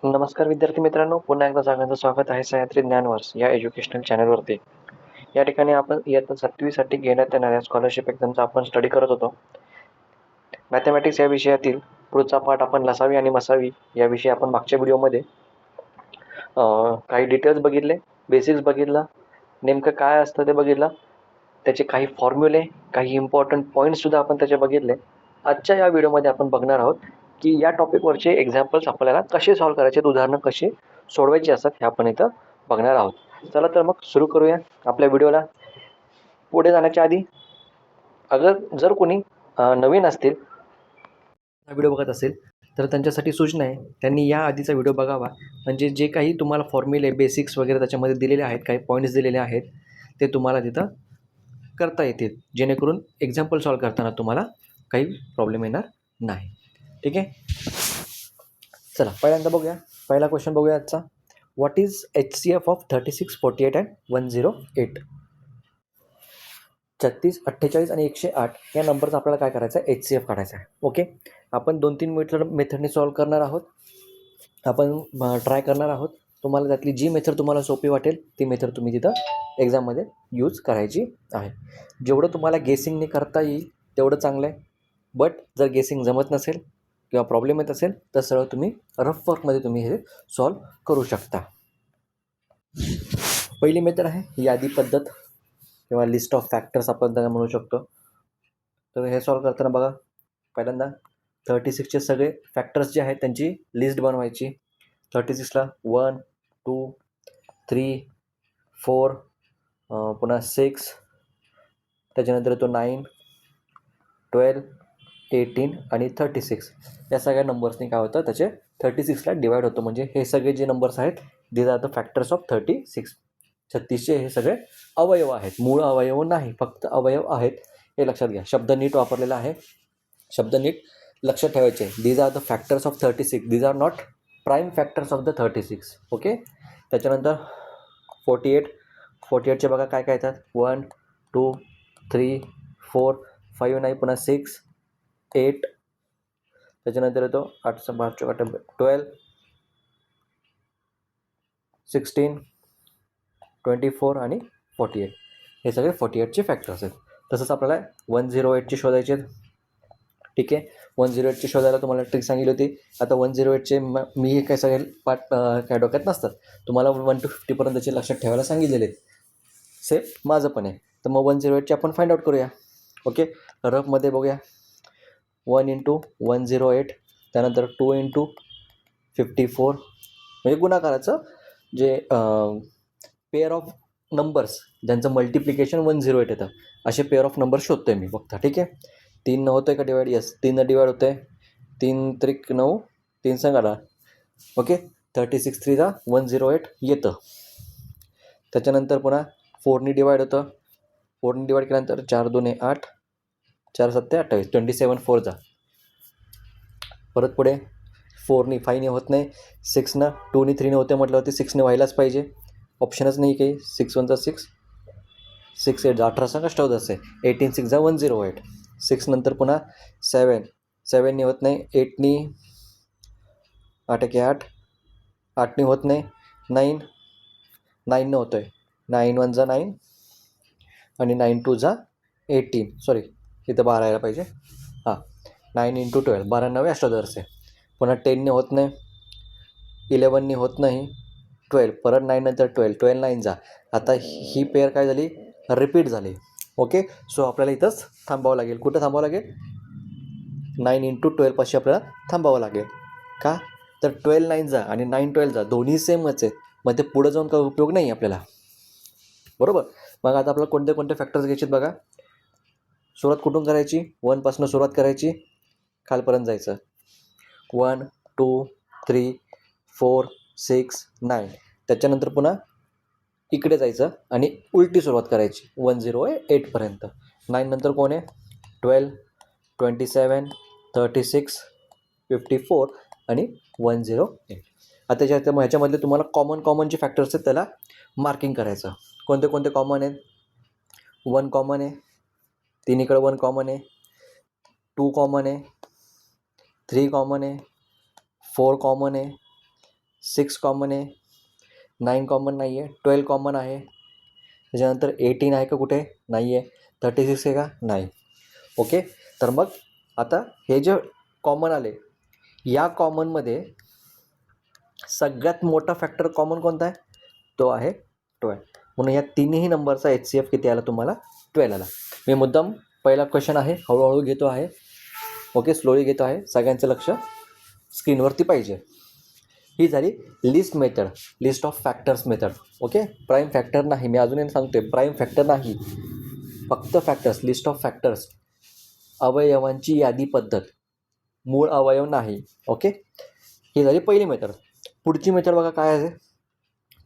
नमस्कार विद्यार्थी मित्रांनो, पुन्हा एकदा सगळ्यांचं स्वागत आहे सह्याद्री ज्ञानवर्स या एज्युकेशनल चॅनलवरती. या ठिकाणी आपण इयत्ता 7वी घेण्यात येणाऱ्या स्कॉलरशिप एक्झामचा आपण स्टडी करत होतो. मॅथमॅटिक्स या विषयातील पुढचा पाठ आपण लसावी आणि मसावी याविषयी आपण मागच्या व्हिडिओमध्ये काही डिटेल्स बघितले, बेसिक्स बघितलं, नेमकं काय असतं ते बघितलं, त्याचे काही फॉर्म्युले, काही इम्पॉर्टंट पॉईंट्ससुद्धा आपण त्याचे बघितले. आजच्या या व्हिडिओमध्ये आपण बघणार आहोत की या टॉपिकवरचे एक्झाम्पल्स आपल्याला कसे सॉल्व्ह करायचे, उदाहरणं कशी सोडवायची असतात हे आपण इथं बघणार आहोत. चला तर मग सुरू करूया आपल्या व्हिडिओला. पुढे जाण्याच्या आधी जर कोणी नवीन असतील, हा व्हिडिओ बघत असेल तर त्यांच्यासाठी सूचना आहे, त्यांनी या आधीचा व्हिडिओ बघावा. म्हणजे जे काही तुम्हाला फॉर्म्युले, बेसिक्स वगैरे त्याच्यामध्ये दिलेले आहेत, काही पॉईंट्स दिलेले आहेत, ते तुम्हाला तिथं करता येतील, जेणेकरून एक्झाम्पल सॉल्व्ह करताना तुम्हाला काही प्रॉब्लेम येणार नाही. ठीक आहे, चला पहिल्यांदा बघूया. पहिला क्वेश्चन बघूया आजचा. What is HCF of 36, 48 and 108? 36, 48 आणि 108 या नंबरचा आपल्याला काय करायचं आहे, HCF काढायचा आहे. ओके, आपण 2-3 मेथडने सॉल्व्ह करणार आहोत. आपण ट्राय करणार आहोत. तुम्हाला त्यातली जी मेथड तुम्हाला सोपी वाटेल ती मेथड तुम्ही तिथं एक्झाममध्ये यूज करायची आहे. जेवढं तुम्हाला गेसिंगने करता येईल तेवढं चांगलं आहे. बट जर गेसिंग जमत नसेल किंवा प्रॉब्लेम येत असेल तर सरळ तुम्ही रफ वर्कमध्ये तुम्ही हे सॉल्व्ह करू शकता. पहिली मेथड आहे यादी पद्धत किंवा लिस्ट ऑफ फॅक्टर्स आपण त्यांना म्हणू शकतो. तर हे सॉल्व्ह करताना बघा, पहिल्यांदा 36चे सगळे फॅक्टर्स जे आहेत त्यांची लिस्ट बनवायची. 36ला 1, 2, 3, 4, पुन्हा 6, त्याच्यानंतर तो 9, 12, 18 आणि 36 या सगळ्या नंबर्सनी काय होतं, त्याचे 36ला डिवाईड होतं. म्हणजे हे सगळे जे नंबर्स आहेत these are the factors of 36. 36चे हे सगळे अवयव आहेत, मूळ अवयव नाही, फक्त अवयव आहेत, हे लक्षात घ्या. शब्द नीट वापरलेला आहे, शब्द नीट लक्षात ठेवायचे. These are the factors of 36, these are not prime factors of the 36. Okay, त्याच्यानंतर 48चे बघा काय काय येतात. 1, 2, 3, 4, 5 नाही, पुन्हा 6, 8, त्याच्यानंतर येतो 8, 12, 16, 24 आणि 48. हे सगळे 48चे फॅक्टर्स आहेत. तसंच आपल्याला 108चे शोधायचे आहेत. ठीक आहे, 108चे शोधायला तुम्हाला ट्रिक सांगितली होती. आता 108चे मी हे काय सगळे पाठ काय डोक्यात नसतात, तुम्हाला 1 to 50पर्यंतचे लक्षात ठेवायला सांगितलेले आहेत. सेम माझं पण आहे. तर मग 108चे आपण फाइंड आउट करूया. ओके, रफमध्ये बघूया. 1 into 108, त्यानंतर 2 into 54, म्हणजे गुणाकाराचं जे पेअर ऑफ नंबर्स ज्यांचं मल्टिप्लिकेशन 108 येतं, असे पेअर ऑफ नंबर शोधतोय मी फक्त. ठीक आहे, 3 होतं आहे का डिवाईड? यस, 3 डिवाईड होतं आहे. 3 त्रिक 9, 3 सांगाला. ओके, 36 3 108 येतं. त्याच्यानंतर पुन्हा 4नी डिवाईड होतं. 4नी डिवाईड केल्यानंतर 4 2 8, 4 7 28, 27 4 परत पुढे 4नी 5नी होत नाही, 6नं 2नी 3नी होते म्हटल्यावरती 6ने व्हायलाच पाहिजे, ऑप्शनच नाही काही. 6 1 6, 6 8 18 सांगा स्टव असे. 18 6 108. 6 नंतर पुन्हा 7नी होत नाही, 8नी 8 8, 8नी होत नाही, 9नं होतं आहे. 9 1 9 आणि 9 2 18, सॉरी इथं 12 यायला पाहिजे. हां, 9 into 12, 12 9 अष्टादरचे. पुन्हा 10ने होत नाही, 11नी होत नाही, 12, परत 9 नंतर 12, 12 9 आता ही पेअर काय झाली, रिपीट झाली. ओके, सो आपल्याला इथंच थांबावं लागेल. कुठं थांबावं लागेल? 9 into 12 पाशी आपल्याला थांबावं लागेल. का तर 12 9 आणि 9 12 दोन्ही सेमच आहेत, मग ते पुढं जाऊन काय उपयोग नाही आपल्याला, बरोबर. मग आता आपल्याला कोणते कोणते फॅक्टर्स घ्यायचे बघा. सुरुवात कुठून करायची? 1पासून सुरुवात करायची, खालपर्यंत जायचं. 1 2 3 4 6 9, त्याच्यानंतर पुन्हा इकडे जायचं आणि उलटी सुरुवात करायची 108पर्यंत. 9 नंतर कोण आहे? 12, 27, 36, 54 आणि 108. आता ह्याच्यामधले तुम्हाला कॉमन जे फॅक्टर्स आहेत त्याला मार्किंग करायचं. कोणते कोणते कॉमन आहेत? 1 कॉमन आहे, 3 इकडे 1 कॉमन आहे, 2 कॉमन आहे, 3 कॉमन आहे, 4 कॉमन आहे, 6 कॉमन आहे, 9 कॉमन नाही आहे, 12 कॉमन आहे, त्याच्यानंतर 18 आहे का कुठे, नाही आहे, 36 आहे का, नाही. ओके, तर मग आता हे जे कॉमन आले, या कॉमनमध्ये सगळ्यात मोठा फॅक्टर कॉमन कोणता आहे, तो आहे 12. म्हणून या तिन्ही नंबरचा HCF किती आला तुम्हाला, 12 आला. मी मुद्दाम पहिला क्वेश्चन आहे हळूहळू घेतो आहे, ओके, स्लोली घेतो आहे, सगळ्यांचं लक्ष स्क्रीनवरती पाहिजे. ही झाली list method, list of factors method. Okay, prime factor नाही, मी अजूनही सांगते, प्राईम फॅक्टर नाही, फक्त फॅक्टर्स, लिस्ट ऑफ फॅक्टर्स, अवयवांची यादी पद्धत, मूळ अवयव नाही. ओके, ही झाली पहिली मेथड. पुढची मेथड बघा काय आहे,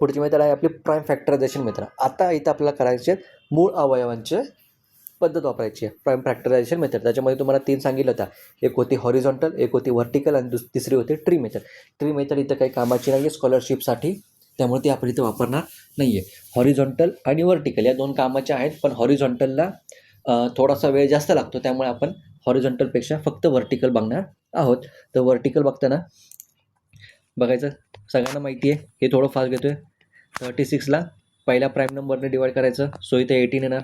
पुढची मेथड आहे आपली प्राईम फॅक्टरायझेशन मेथड. आता इथं आपल्याला करायचे मूळ अवयवांचे पद्धत वापरायची आहे, प्राईम फॅक्टरायझेशन मेथड. त्याच्यामध्ये तुम्हाला 3 सांगितलं होता, एक होती हॉरिझॉन्टल, एक होती व्हर्टिकल आणि तिसरी होती ट्री मेथड. ट्री मेथड इथं काही कामाची नाही आहे स्कॉलरशिपसाठी, त्यामुळे ती आपण इथं वापरणार नाही आहे. हॉरिझॉन्टल आणि व्हर्टिकल या 2 कामाचे आहेत, पण हॉरिझॉन्टलला थोडासा वेळ जास्त लागतो, त्यामुळे आपण हॉरिझॉन्टलपेक्षा फक्त व्हर्टिकल बघणार आहोत. तर व्हर्टिकल बघताना बघायचं, सगळ्यांना माहिती आहे, हे थोडं फास्ट घेतो आहे. 36ला पहिल्या प्राईम नंबरने डिवाईड करायचं, सो इथं 18 येणार,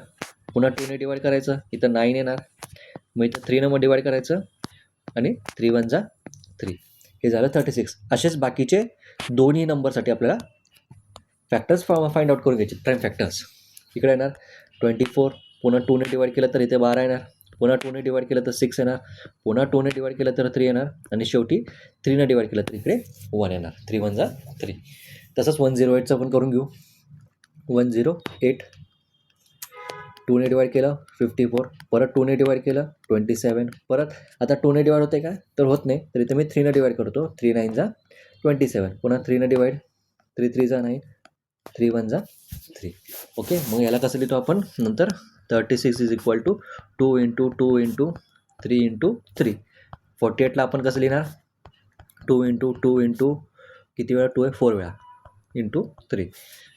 पुन्हा 2ने डिवाईड करायचं, इथं 9 येणार, मग इथं 3 नंबर डिवाईड करायचं आणि 3 1 जा 3, हे झालं 36. असेच बाकीचे दोन्ही नंबरसाठी आपल्याला फॅक्टर्स फाइंड आउट करून घ्यायचे, प्राईम फॅक्टर्स. इकडे येणार 24, पुन्हा 2ने डिवाईड केलं तर इथे 12 येणार, पुन्हा 2ने डिवाईड केलं तर 6 येणार, पुन्हा 2ने डिवाईड केलं तर 3 येणार, आणि शेवटी 3ने डिवाईड केलं तर इकडे 1 येणार. 3 1 जा 3. तसंच 108चं आपण करून घेऊ. 108, 2ने डिवाईड केलं 54, परत 2ने डिवाईड केलं 27, परत आता 2ने डिवाईड होते का, तर होत नाही, तर इथे मी 3ने डिवाईड करतो, 3 9 जा 27, पुन्हा 3ने डिवाईड, 3 3 जा 9, 3 1 जा 3. ओके, मग याला कसं लिहितो आपण नंतर, 36 इज इक्वल टू 2 × 2 × 3 × 3. 48ला आपण कसं लिहिणार, 2 × 2 × किती वेळा, 2 आहे 4 वेळा, × 3.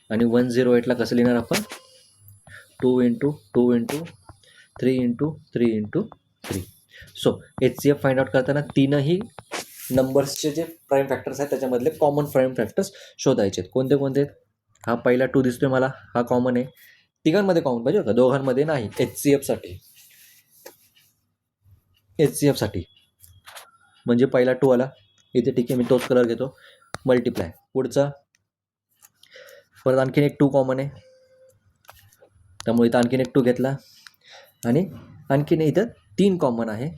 आणि 108ला कसं लिहिणार आपण, 2 × 2 × 3 × 3 × 3. सो HCF फाइंड आउट करताना तीनही नंबर्सचे जे प्राईम फॅक्टर्स आहेत त्याच्यामधले कॉमन प्राईम फॅक्टर्स शोधायचे आहेत. कोणते कोणते, हा पहिला 2 दिसतोय मला, हा कॉमन आहे, तिघांमध्ये कॉमन पाहिजे का, दोघांमध्ये नाही. HCF साठी म्हणजे पहिला 2 आला इथे, ठीक आहे, मी तोच कलर घेतो, मल्टिप्लाय. पुढचा परत आणखीन एक 2 कॉमन आहे, त्यामुळे इथं आणखीन एक 2 घेतला, आणि आणखीन इथं 3 कॉमन आहे,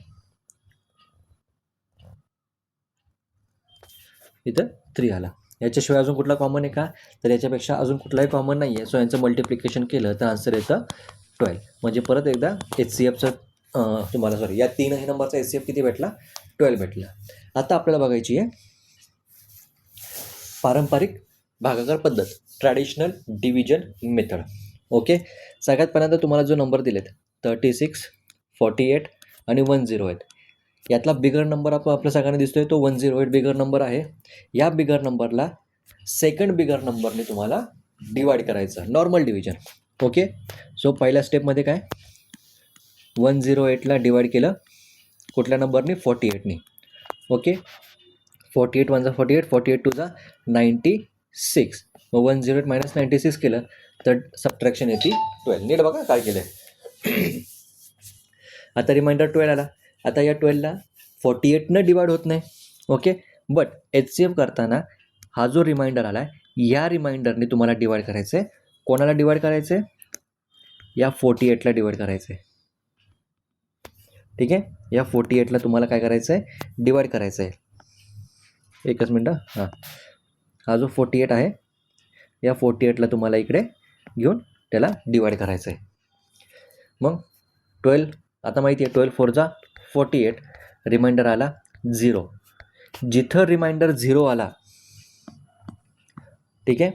इथं 3 आला. याच्याशिवाय अजून कुठला कॉमन आहे का, तर याच्यापेक्षा अजून कुठलाही कॉमन नाही आहे. सो यांचं मल्टिप्लिकेशन केलं तर आन्सर येतं 12. म्हणजे परत एकदा HCFचं तुम्हाला या तीनही नंबरचा HCF किती भेटला, 12 भेटला. आता आपल्याला बघायची आहे पारंपरिक भागाकार पद्धत, ट्रॅडिशनल डिव्हिजन मेथड. ओके, सगळ्यात पहिल्यांदा तुम्हाला जो नंबर दिलेत 36, 48 आणि 108, यातला बिगर नंबर आपल्या सगळ्यांना दिसतोय तो 108 बिगर नंबर आहे. या बिगर नंबरला सेकंड बिगर नंबरने तुम्हाला डिवाईड करायचं, नॉर्मल डिव्हिजन. ओके, सो पहिल्या स्टेपमध्ये काय, 108ला डिवाईड केलं कुठल्या नंबरने, 48ने. ओके, 48 1 जा 48, 48 2 जा 96, मग 108 - 96 केलं तर सबट्रॅक्शन येते 12. नीट बघा काय केलं आहे. आता रिमाइंडर 12 आला. आता या 12ला 48ने डिवाईड होत नाही. ओके, बट HCF करताना हा जो रिमाइंडर आला आहे, या रिमाइंडरने तुम्हाला डिवाईड करायचं आहे. कोणाला डिवाईड करायचं आहे, या 48ला डिवाईड करायचं आहे. ठीक आहे, या 48ला तुम्हाला काय करायचं आहे, डिवाईड करायचं आहे. एकच मिनटं, हां, हा जो 48 आहे, या 48ला तुम्हाला इकडे घेऊन त्याला डिवाईड करायचं आहे. मग 12, आता माहिती आहे 12 4 जा 48, रिमाइंडर आला 0. जिथं रिमाइंडर 0 आला, ठीक आहे,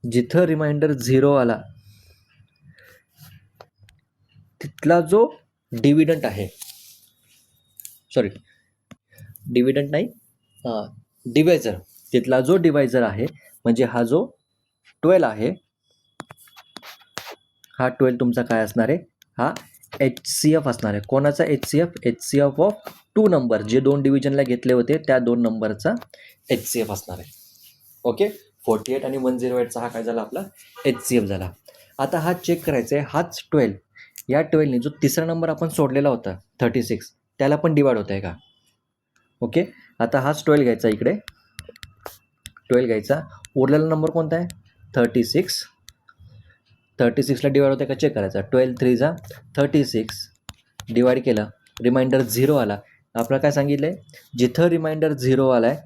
जिथं रिमाइंडर 0 आला तिथला जो डिव्हिडंट आहे, सॉरी डिव्हिडंट नाही, डिवायझर, तिथला जो डिवायझर आहे, म्हणजे हा जो 12 आहे, हा 12 तुमचा काय असणार आहे, हा HCF असणार आहे. कोणाचा HCF, HCF ऑफ 2 नंबर जे 2 डिव्हिजनला घेतले होते त्या 2 नंबरचा HCF असणार आहे. ओके, 48 आणि 108चा हा काय झाला आपला HCF झाला. आता हा चेक करायचा आहे, हाच 12 या 12ने जो तिसरा नंबर आपण सोडलेला होता 36 त्याला पण डिवाइड होत आहे का. ओके, आता हाच 12 घ्यायचा, इकडे 12 घ्यायचा, उरलेला नंबर कोणता आहे 36. 36ला डिवाइड होतं का चेक करायचा. 12 3 जा 36 डिवाइड केला, रिमाइंडर 0 आला. आपल्याला काय सांगितलं आहे, जिथं रिमाइंडर 0 आला आहे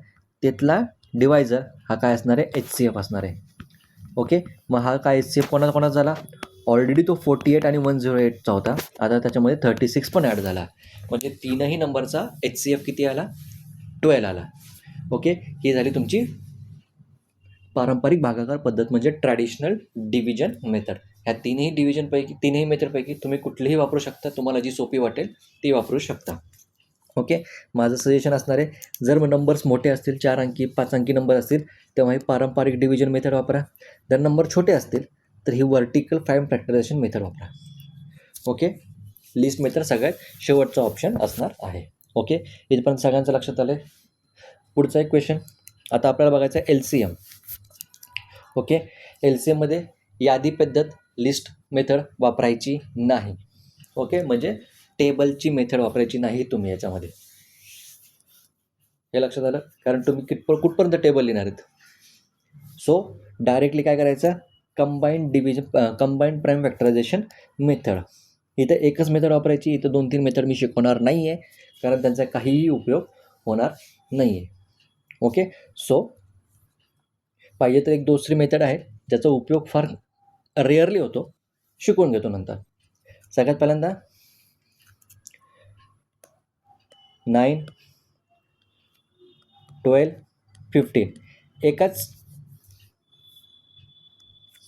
तिथला डिवायझर हा काय असणार आहे HCF असणार आहे. ओके, मग हा काय HCF कोणाचा झाला, ऑलरेडी तो 48 आणि 108चा होता, आता त्याच्यामध्ये 36 पण ॲड झाला, म्हणजे तीनही नंबरचा HCF किती आला 12 आला. ओके, ही झाली तुमची पारंपरिक भागाकार पद्धत म्हणजे ट्रॅडिशनल डिव्हिजन मेथड. ह्या तीनही मेथडपैकी तुम्ही कुठलीही वापरू शकता, तुम्हाला जी सोपी वाटेल ती वापरू शकता. ओके, माझं सजेशन असणार आहे, जर नंबर्स मोठे असतील 4 अंकी 5 अंकी नंबर असतील तेव्हा ही पारंपरिक डिव्हिजन मेथड वापरा. जर नंबर छोटे असतील तर ही वर्टिकल प्राईम फॅक्टरायझेशन मेथड वापरा. ओके, लिस्ट मेथड सगळ्यात शेवटचा ऑप्शन असणार आहे. ओके, इथपर्यंत सगळ्यांचं लक्षात आलं आहे. पुढचा एक क्वेश्चन आता आपल्याला बघायचा आहे LCM. ओके, LCMमध्ये यादी पद्धत लिस्ट मेथड वापरायची नाही. ओके, म्हणजे टेबलची मेथड वापरायची नाही तुम्ही याच्यामध्ये, हे लक्षात आलं, कारण तुम्ही कुठपर्यंत टेबल लिहिणार आहेत. सो डायरेक्टली काय करायचं, कंबाईंड प्राईम फॅक्टरायझेशन मेथड. इथं एकच मेथड वापरायची, इथं 2-3 मेथड मी शिकवणार नाही आहे कारण त्यांचा काहीही उपयोग होणार नाही आहे. ओके, सो पाहिजे तर एक दुसरी मेथड आहे ज्याचा उपयोग फार रेअरली होतो, शिकवून घेतो नंतर. सगळ्यात पहिल्यांदा 9 12 15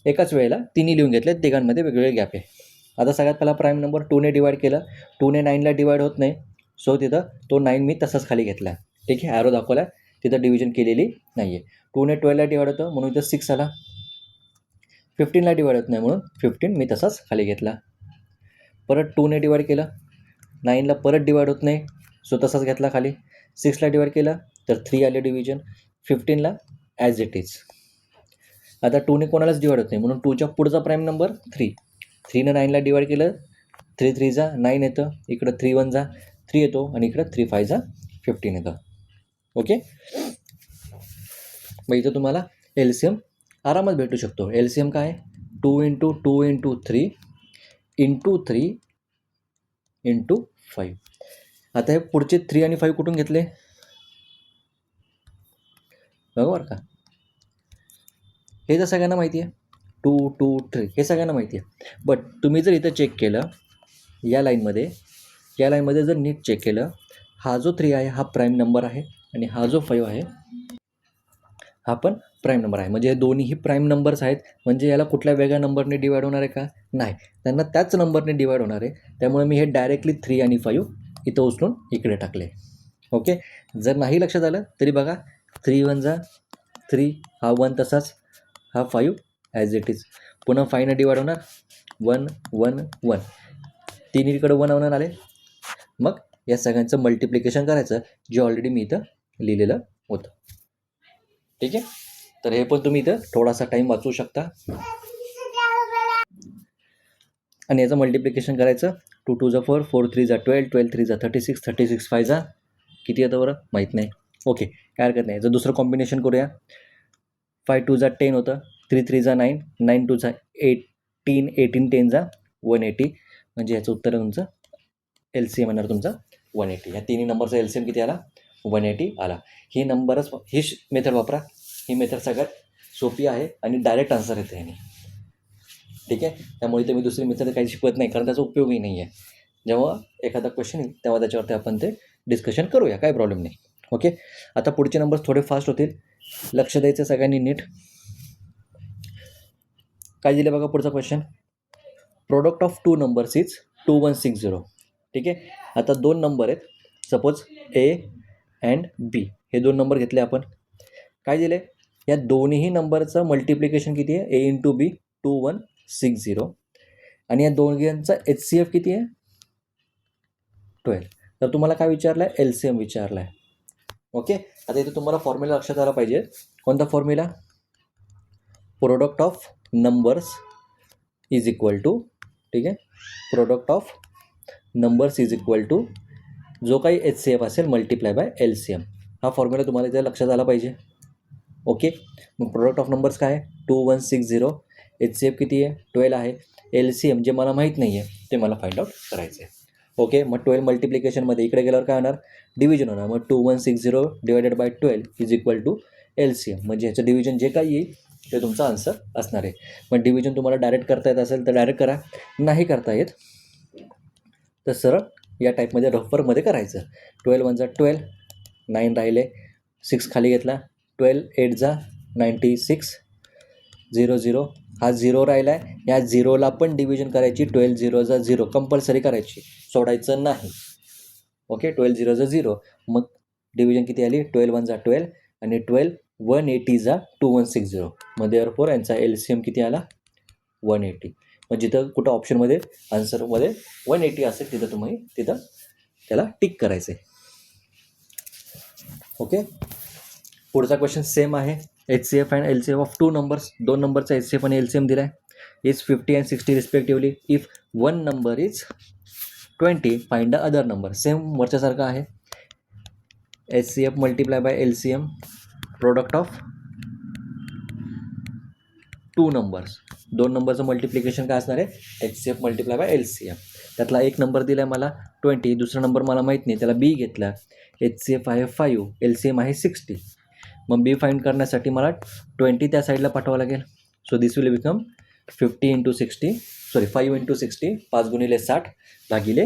एकाच वेळेला तिन्ही लिहून घेतले, तिघांमध्ये वेगवेगळे गॅप आहे. आता सगळ्यात पहिला प्राईम नंबर 2ने डिवाइड केलं, 2ने 9ला डिवाइड होत नाही, सो तिथं तो 9 मी तसाच खाली घेतला. ठीक आहे, ॲरो दाखवला, तिथं डिव्हिजन केलेली नाही आहे. 2ने 12ला डिवाइड होतं म्हणून इथं 6 आला. 15ला डिवाइड होत नाही म्हणून 15 मी तसाच खाली घेतला. परत 2ने डिवाइड केलं, 9ला परत डिवाइड होत नाही, सो तसाच घेतला खाली. 6ला डिवाइड केलं तर 3 आले डिव्हिजन, 15ला ॲज इट इज. आता 2ने कोणालाच डिवाइड होत नाही म्हणून 2च्या पुढचा प्राईम नंबर 3. 3ने 9ला डिवाइड केलं, 3 3 जा 9 येतं, इकडं 3 1 जा 3 येतो आणि इकडं 3 5 जा 15 येतं. ओके, मग इथं तुम्हाला LCM आरामात भेटू शकतो. LCM काय, 2 × 2 × 3 × 3 × 5. आता हे पुढचे 3 आणि 5 कुठून घेतले बरोबर का, हे तर सगळ्यांना माहिती आहे, 2 2 3 हे सगळ्यांना माहिती आहे. बट तुम्ही जर इथं चेक केलं या लाईनमध्ये जर नीट चेक केलं, हा जो 3 आहे हा प्राईम नंबर आहे आणि हा जो 5 आहे हा पण प्राईम नंबर आहे. म्हणजे हे दोन्हीही प्राईम नंबर्स आहेत, म्हणजे याला कुठल्या वेगळ्या नंबरने डिवाइड होणार आहे का, नाही, त्यांना त्याच नंबरने डिवाइड होणार आहे. त्यामुळे मी हे डायरेक्टली 3 आणि 5 इथं उचलून इकडे टाकले. ओके, जर नाही लक्षात आलं तरी बघा, 3 1 जा 3, हा 1 तसाच, हा 5 ॲज इट इज. पुन्हा 5ने डिवाइड होणार 1 1 1, तिन्हीकडे 1 1 आले. मग या सगळ्यांचं मल्टिप्लिकेशन करायचं जे ऑलरेडी मी इथं लिहिलेलं होतं. ठीक आहे, तर हे पण तुम्ही इथं थोडासा टाईम वाचवू शकता आणि याचं मल्टिप्लिकेशन करायचं. 2 2 जा 4, 4 3 जा 12, 12 3 जा 36, 36 5 जा किती येतं बरं माहीत नाही. ओके, काय हरकत नाही. जर दुसरं कॉम्बिनेशन करूया, 5 2 जा 10 होतं, 3 3 जा 9, 9 2 जा 18, 18 10 जा 180, म्हणजे याचं उत्तर तुमचं LCM येणार तुमचा 180. या तिन्ही नंबरचा LCM किती आला 180 आला. ही मेथड वापरा, ही मेथड सगळ्यात सोपी आहे आणि डायरेक्ट आन्सर येते ह्याने. ठीक आहे, त्यामुळे इथे मी दुसरी मेथड काही शिकवत नाही कारण त्याचा उपयोगही नाही आहे. जेव्हा एखादा क्वेश्चन येईल तेव्हा त्याच्यावरती आपण ते डिस्कशन करूया, काही प्रॉब्लेम नाही. ओके, आता पुढचे नंबर्स थोडे फास्ट होतील, लक्ष द्यायचं सगळ्यांनी नीट. काय दिलं बघा पुढचा question, product of 2 numbers is 2160. ठीक आहे, आता 2 नंबर आहेत, सपोज A अँड B, हे 2 नंबर घेतले आपण. काय दिले, या दोन्ही नंबरचं मल्टिप्लिकेशन किती आहे, A × B 2160, आणि या दोघांचा HCF किती आहे 12. तर तुम्हाला काय विचारलं आहे, एल सी एम विचारला आहे. ओके, आता इथे तुम्हाला फॉर्म्युला लक्षात आला पाहिजे. कोणता formula? Product of numbers is equal to, ठीक आहे, product of numbers is equal to जो काही एच सी एफ असेल multiply by L C M. हा फॉर्म्युला तुम्हाला इथे लक्षात आला पाहिजे. ओके, मग प्रोडक्ट ऑफ नंबर्स काय आहे? 2160. एच सी एफ किती आहे? 12 आहे. एल सी एम जे मला माहीत नाही आहे ते मला फाइंड आउट करायचं आहे. ओके, मग 12 मल्टिप्लिकेशनमध्ये इकडे गेल्यावर काय होणार? डिव्हिजन होणार. मग 2160 divided by 12 is equal to L C M. म्हणजे ह्याचं डिव्हिजन जे काही येईल ते तुमचा आन्सर असणार आहे. मग डिव्हिजन तुम्हाला डायरेक्ट करता येत असेल तर डायरेक्ट करा, नाही करता येत तर सरळ या टाईपमध्ये रफरमध्ये करायचं. 12 1 जा 12, 9 राहिले, 6 खाली घेतला, 12 8 जा 96, 0 0 हा 0 राहिला आहे. या 0ला पण डिव्हिजन करायची. 12 0 जा 0 कंपल्सरी करायची, सोडायचं नाही. ओके, 12 0 जा 0. मग डिव्हिजन किती आली? 12 1 जा 12 आणि 12 180 जा 2160. मग देअरफॉर यांचा एल सी एम किती आला? 180. मग जिथं कुठं ऑप्शनमध्ये आन्सरमध्ये 180 असेल तिथं तुम्ही तिथं त्याला टिक करायचं आहे. ओके, पुढचा क्वेश्चन सेम आहे. H C F and L C F of 2 numbers. 2 नंबरचा एच सी एफ आणि एल सी एम दिला आहे. Is 50 and 60 respectively. If 1 number is 20 find the other number. Same वरच्यासारखं आहे. H C F multiply by L C M, product of 2 numbers. 2 नंबरचं multiplication काय असणार आहे? H C F multiply by L C M. त्यातला एक number दिला आहे मला 20, दुसरा नंबर मला माहीत नाही, त्याला बी घेतला. एच सी एफ आहे 5, एल सी एम आहे 60. मग बी फाइंड करण्यासाठी मला 20 त्या साईडला पाठवावं लागेल. So this will become 50 into 60, sorry 5 into 60, 5 गुणिले 60 भागिले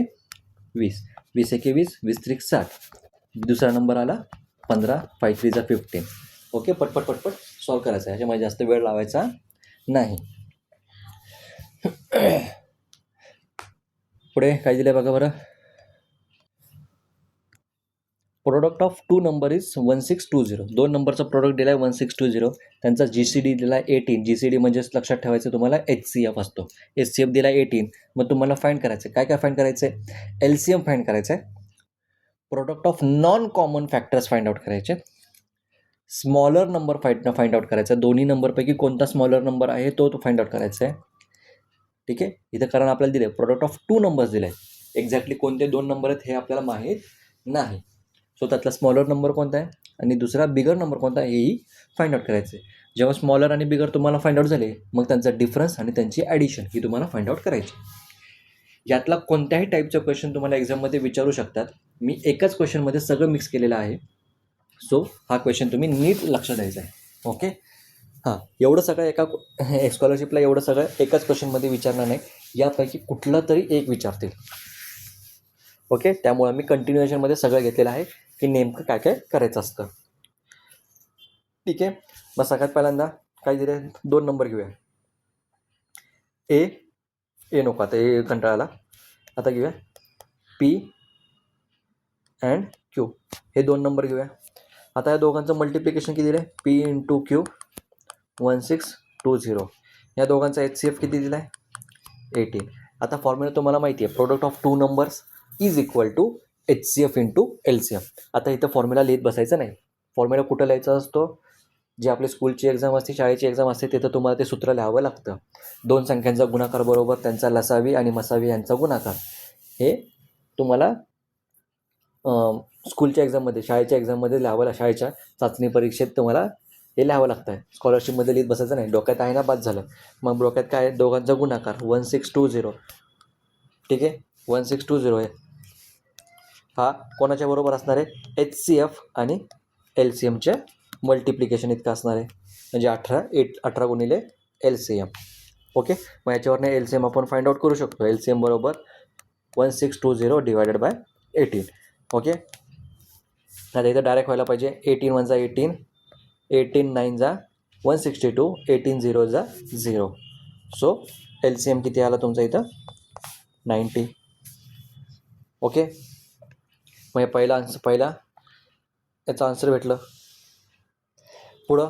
20, 20 एके 20, 20 त्रिक 60. दुसरा नंबर आला 15, 5 3 जा 15. ओके, पटपट पटपट सॉल्व करायचं आहे, ह्याच्यामध्ये जास्त वेळ लावायचा नाही. पुढे काय दिलं बघा बरं. Product of 2 number is 1620. 2 नंबरचा प्रोडक्ट दिला आहे 1620. त्यांचा जी सी डी दिला आहे 18. जी सी डी म्हणजेच लक्षात ठेवायचं तुम्हाला एच सी एफ असतो. एच सी एफ दिला आहे 18. मग तुम्हाला फाइंड करायचं आहे, काय काय फाइंड करायचं आहे? एल सी एम फाइंड करायचं आहे. Product of non common factors find out करायचे. स्मॉलर नंबर फाइंड आउट करायचा. दोन्ही नंबरपैकी कोणता स्मॉलर नंबर आहे तो फाइंड आउट करायचा आहे. ठीक आहे, इथं कारण आपल्याला दिलं आहे प्रोडक्ट ऑफ 2 नंबर्स दिले आहे. एक्झॅक्टली कोणते 2 नंबर आहेत हे आपल्याला माहीत नाही. सो त्यातला स्मॉलर नंबर कोणता आहे आणि दुसरा बिगर नंबर कोणता आहे हेही फाइंड आउट करायचं आहे. जेव्हा स्मॉलर आणि बिगर तुम्हाला फाइंड आउट झाले मग त्यांचा डिफरन्स आणि त्यांची ॲडिशन ही तुम्हाला फाइंड आउट करायची. यातला कोणत्याही टाईपचं क्वेश्चन तुम्हाला एक्झाममध्ये विचारू शकतात. मी एकाच क्वेश्चनमध्ये सगळं मिक्स केलेलं आहे. सो हा क्वेश्चन तुम्ही नीट लक्ष द्यायचा आहे. ओके, हां, एवढं सगळं एका स्कॉलरशिपला एवढं सगळं एकाच क्वेश्चनमध्ये विचारणार नाही, यापैकी कुठलं तरी एक विचारतील. ओके, त्यामुळे मी कंटिन्युएशनमध्ये सगळं घेतलेलं आहे की नेमकं काय काय करायचं असतं. ठीक आहे, मग सगळ्यात पहिल्यांदा काय दिले? 2 नंबर घेऊया. ए नको, आता ए कंटाळाला. आता घेऊया पी अँड क्यू. हे 2 नंबर घेऊया. आता या दोघांचं मल्टिप्लिकेशन किती दिलं आहे? P into Q 1620. या दोघांचा एच सी एफ किती दिला आहे? 18. आता फॉर्म्युला तुम्हाला माहिती आहे, product of 2 numbers is equal to H C F into L C F. आता इथं फॉर्म्युला लिहित बसायचं नाही. फॉर्म्युला कुठं लिहायचा असतो? जे आपली स्कूलची एक्झाम असते, शाळेची एक्झाम असते, तिथं तुम्हाला ते सूत्र लिहावं लागतं. 2 संख्यांचा गुणाकार बरोबर त्यांचा लसावी आणि मसावी यांचा गुणाकार. हे तुम्हाला स्कूलच्या एक्झाममध्ये, शाळेच्या एक्झाममध्ये लिहावं, शाळेच्या चाचणी परीक्षेत तुम्हाला हे लिहावं लागतं आहे. स्कॉलरशिपमध्ये लिहित बसायचं नाही. डोक्यात आहे ना, बाद झालं. मग डोक्यात काय आहे? दोघांचा गुणाकार 1620. ठीक आहे, 1620 आहे. हा कोणाच्या बरोबर असणार आहे? एच सी एफ आणि एल सी एमच्या मल्टिप्लिकेशन इतकं असणार आहे. म्हणजे 18 गुणिले एल सी एम. ओके, मग याच्यावरनं एल सी एम आपण फाइंड आउट करू शकतो. एल सी एम बरोबर 1620 डिवायडेड बाय 18. ओके, आता इथं डायरेक्ट व्हायला पाहिजे. 18 1 जा 18, 18 9 जा 162, 18 0 जा 0. सो एल सी एम किती आला तुमचा इथं? 90. ओके, मग पहिला याचा आन्सर भेटलं. पुढं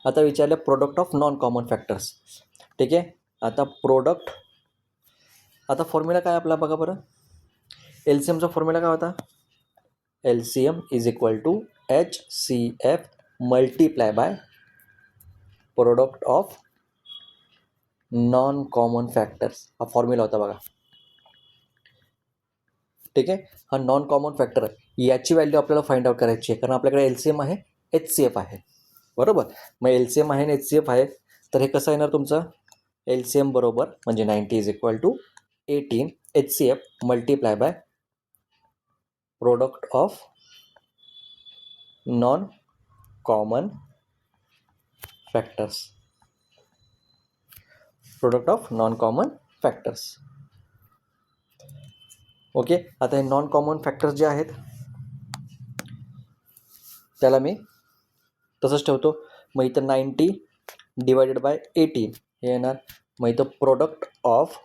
आता विचारलं product of non common factors. ठीक आहे, आता फॉर्म्युला काय आपला बघा बरं. LCMचा फॉर्म्युला काय होता? LCM is equal to HCF multiply by product of non common factors. हा फॉर्म्युला होता बघा. ठीक आहे. हा नॉन कॉमन फॅक्टर याची व्हॅल्यू आपल्याला फाइंड आउट करायची आहे, कारण आपल्याकडे LCM आहे, HCF आहे, बरोबर. मग LCM आहे आणि HCF आहे, तर हे कसं येणार तुमचं? LCM बरोबर म्हणजे 90 is equal to 18 HCF multiply by product of non common factors. Product of non common factors. Okay. आता हे नॉन कॉमन फॅक्टर्स जे आहेत त्याला मी तसंच ठेवतो. मग इथं 90 डिवायडेड बाय 18 हे येणार. मग इथं product of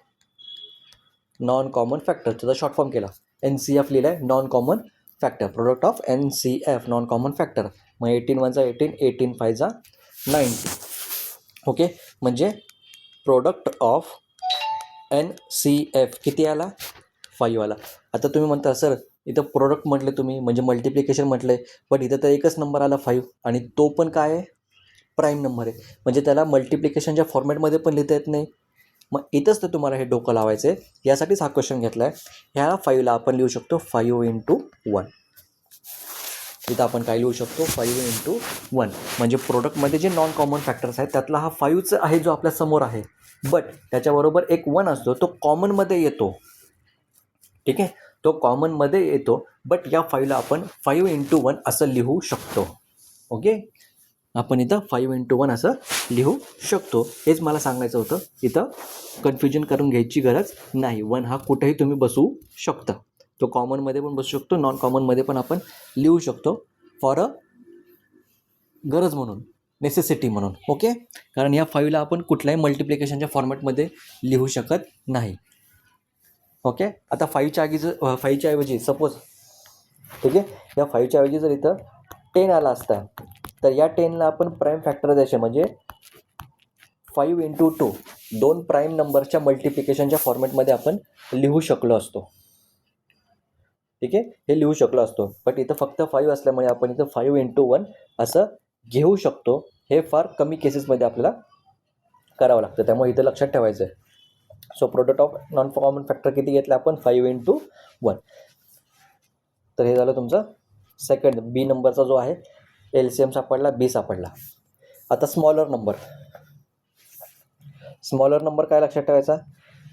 non common factor, त्याचा शॉर्ट फॉर्म केला, NCF लिहिला आहे, non common factor. Product of NCF non common factor. मग 18 1 18, 18 5 90. ओके. म्हणजे प्रोडक्ट ऑफ NCF किती आला? 5 आला. आता तुम्ही म्हणता सर इथं प्रोडक्ट म्हटले तुम्ही म्हणजे मल्टिप्लिकेशन म्हटले, पण इथं तर एकच नंबर आला 5 आणि तो पण काय आहे? प्राईम नंबर आहे, म्हणजे त्याला मल्टिप्लिकेशनच्या फॉर्मॅटमध्ये पण लिहिता येत नाही. मग इथंच तर तुम्हाला हे डोकं लावायचं आहे. यासाठीच हा क्वेश्चन घेतला आहे. ह्या 5ला आपण लिहू शकतो 5 × 1. इथं आपण काय लिहू शकतो? 5 × 1. म्हणजे प्रोडक्टमध्ये जे नॉन कॉमन फॅक्टर्स आहेत त्यातला हा 5च आहे जो आपल्या समोर आहे, बट त्याच्याबरोबर एक 1 असतो, तो कॉमनमध्ये येतो. ठीक आहे, तो कॉमनमध्ये येतो, बट या 5ला आपण 5 × 1 असं लिहू शकतो. ओके. आपण इथं 5 × 1 असं लिहू शकतो. हेच मला सांगायचं होतं. इथं कन्फ्युजन करून घ्यायची गरज नाही. 1 हा कुठेही तुम्ही बसवू शकता. तो कॉमनमध्ये पण बसू शकतो, नॉन कॉमनमध्ये पण आपण लिहू शकतो, फॉर अ गरज म्हणून, नेसेसिटी म्हणून. ओके. कारण या 5ला आपण कुठल्याही मल्टिप्लिकेशनच्या फॉर्मॅटमध्ये लिहू शकत नाही. ओके. आता 5च्या ऐवजी सपोज, ठीक आहे, या 5च्या ऐवजी जर इथं 10 आला असता, तर या 10ला आपण प्राईम फॅक्टर द्यायचे, म्हणजे 5 × 2 2 प्राईम नंबरच्या मल्टिप्लिकेशनच्या फॉर्मॅटमध्ये आपण लिहू शकलो असतो. ठीक आहे, हे लिहू शकलो असतो, बट इथं फक्त 5 असल्यामुळे आपण इथं 5 × 1 असं घेऊ शकतो. हे फार कमी केसेसमध्ये आपल्याला करावं लागतं, त्यामुळे इथं लक्षात ठेवायचं आहे. So product of non common factor किती घेतलं आपण? 5 × 1. तर हे झालं तुमचं सेकंड. बी नंबरचा जो आहे LCM सापडला, बी सापडला. आता स्मॉलर नंबर काय लक्षात ठेवायचा?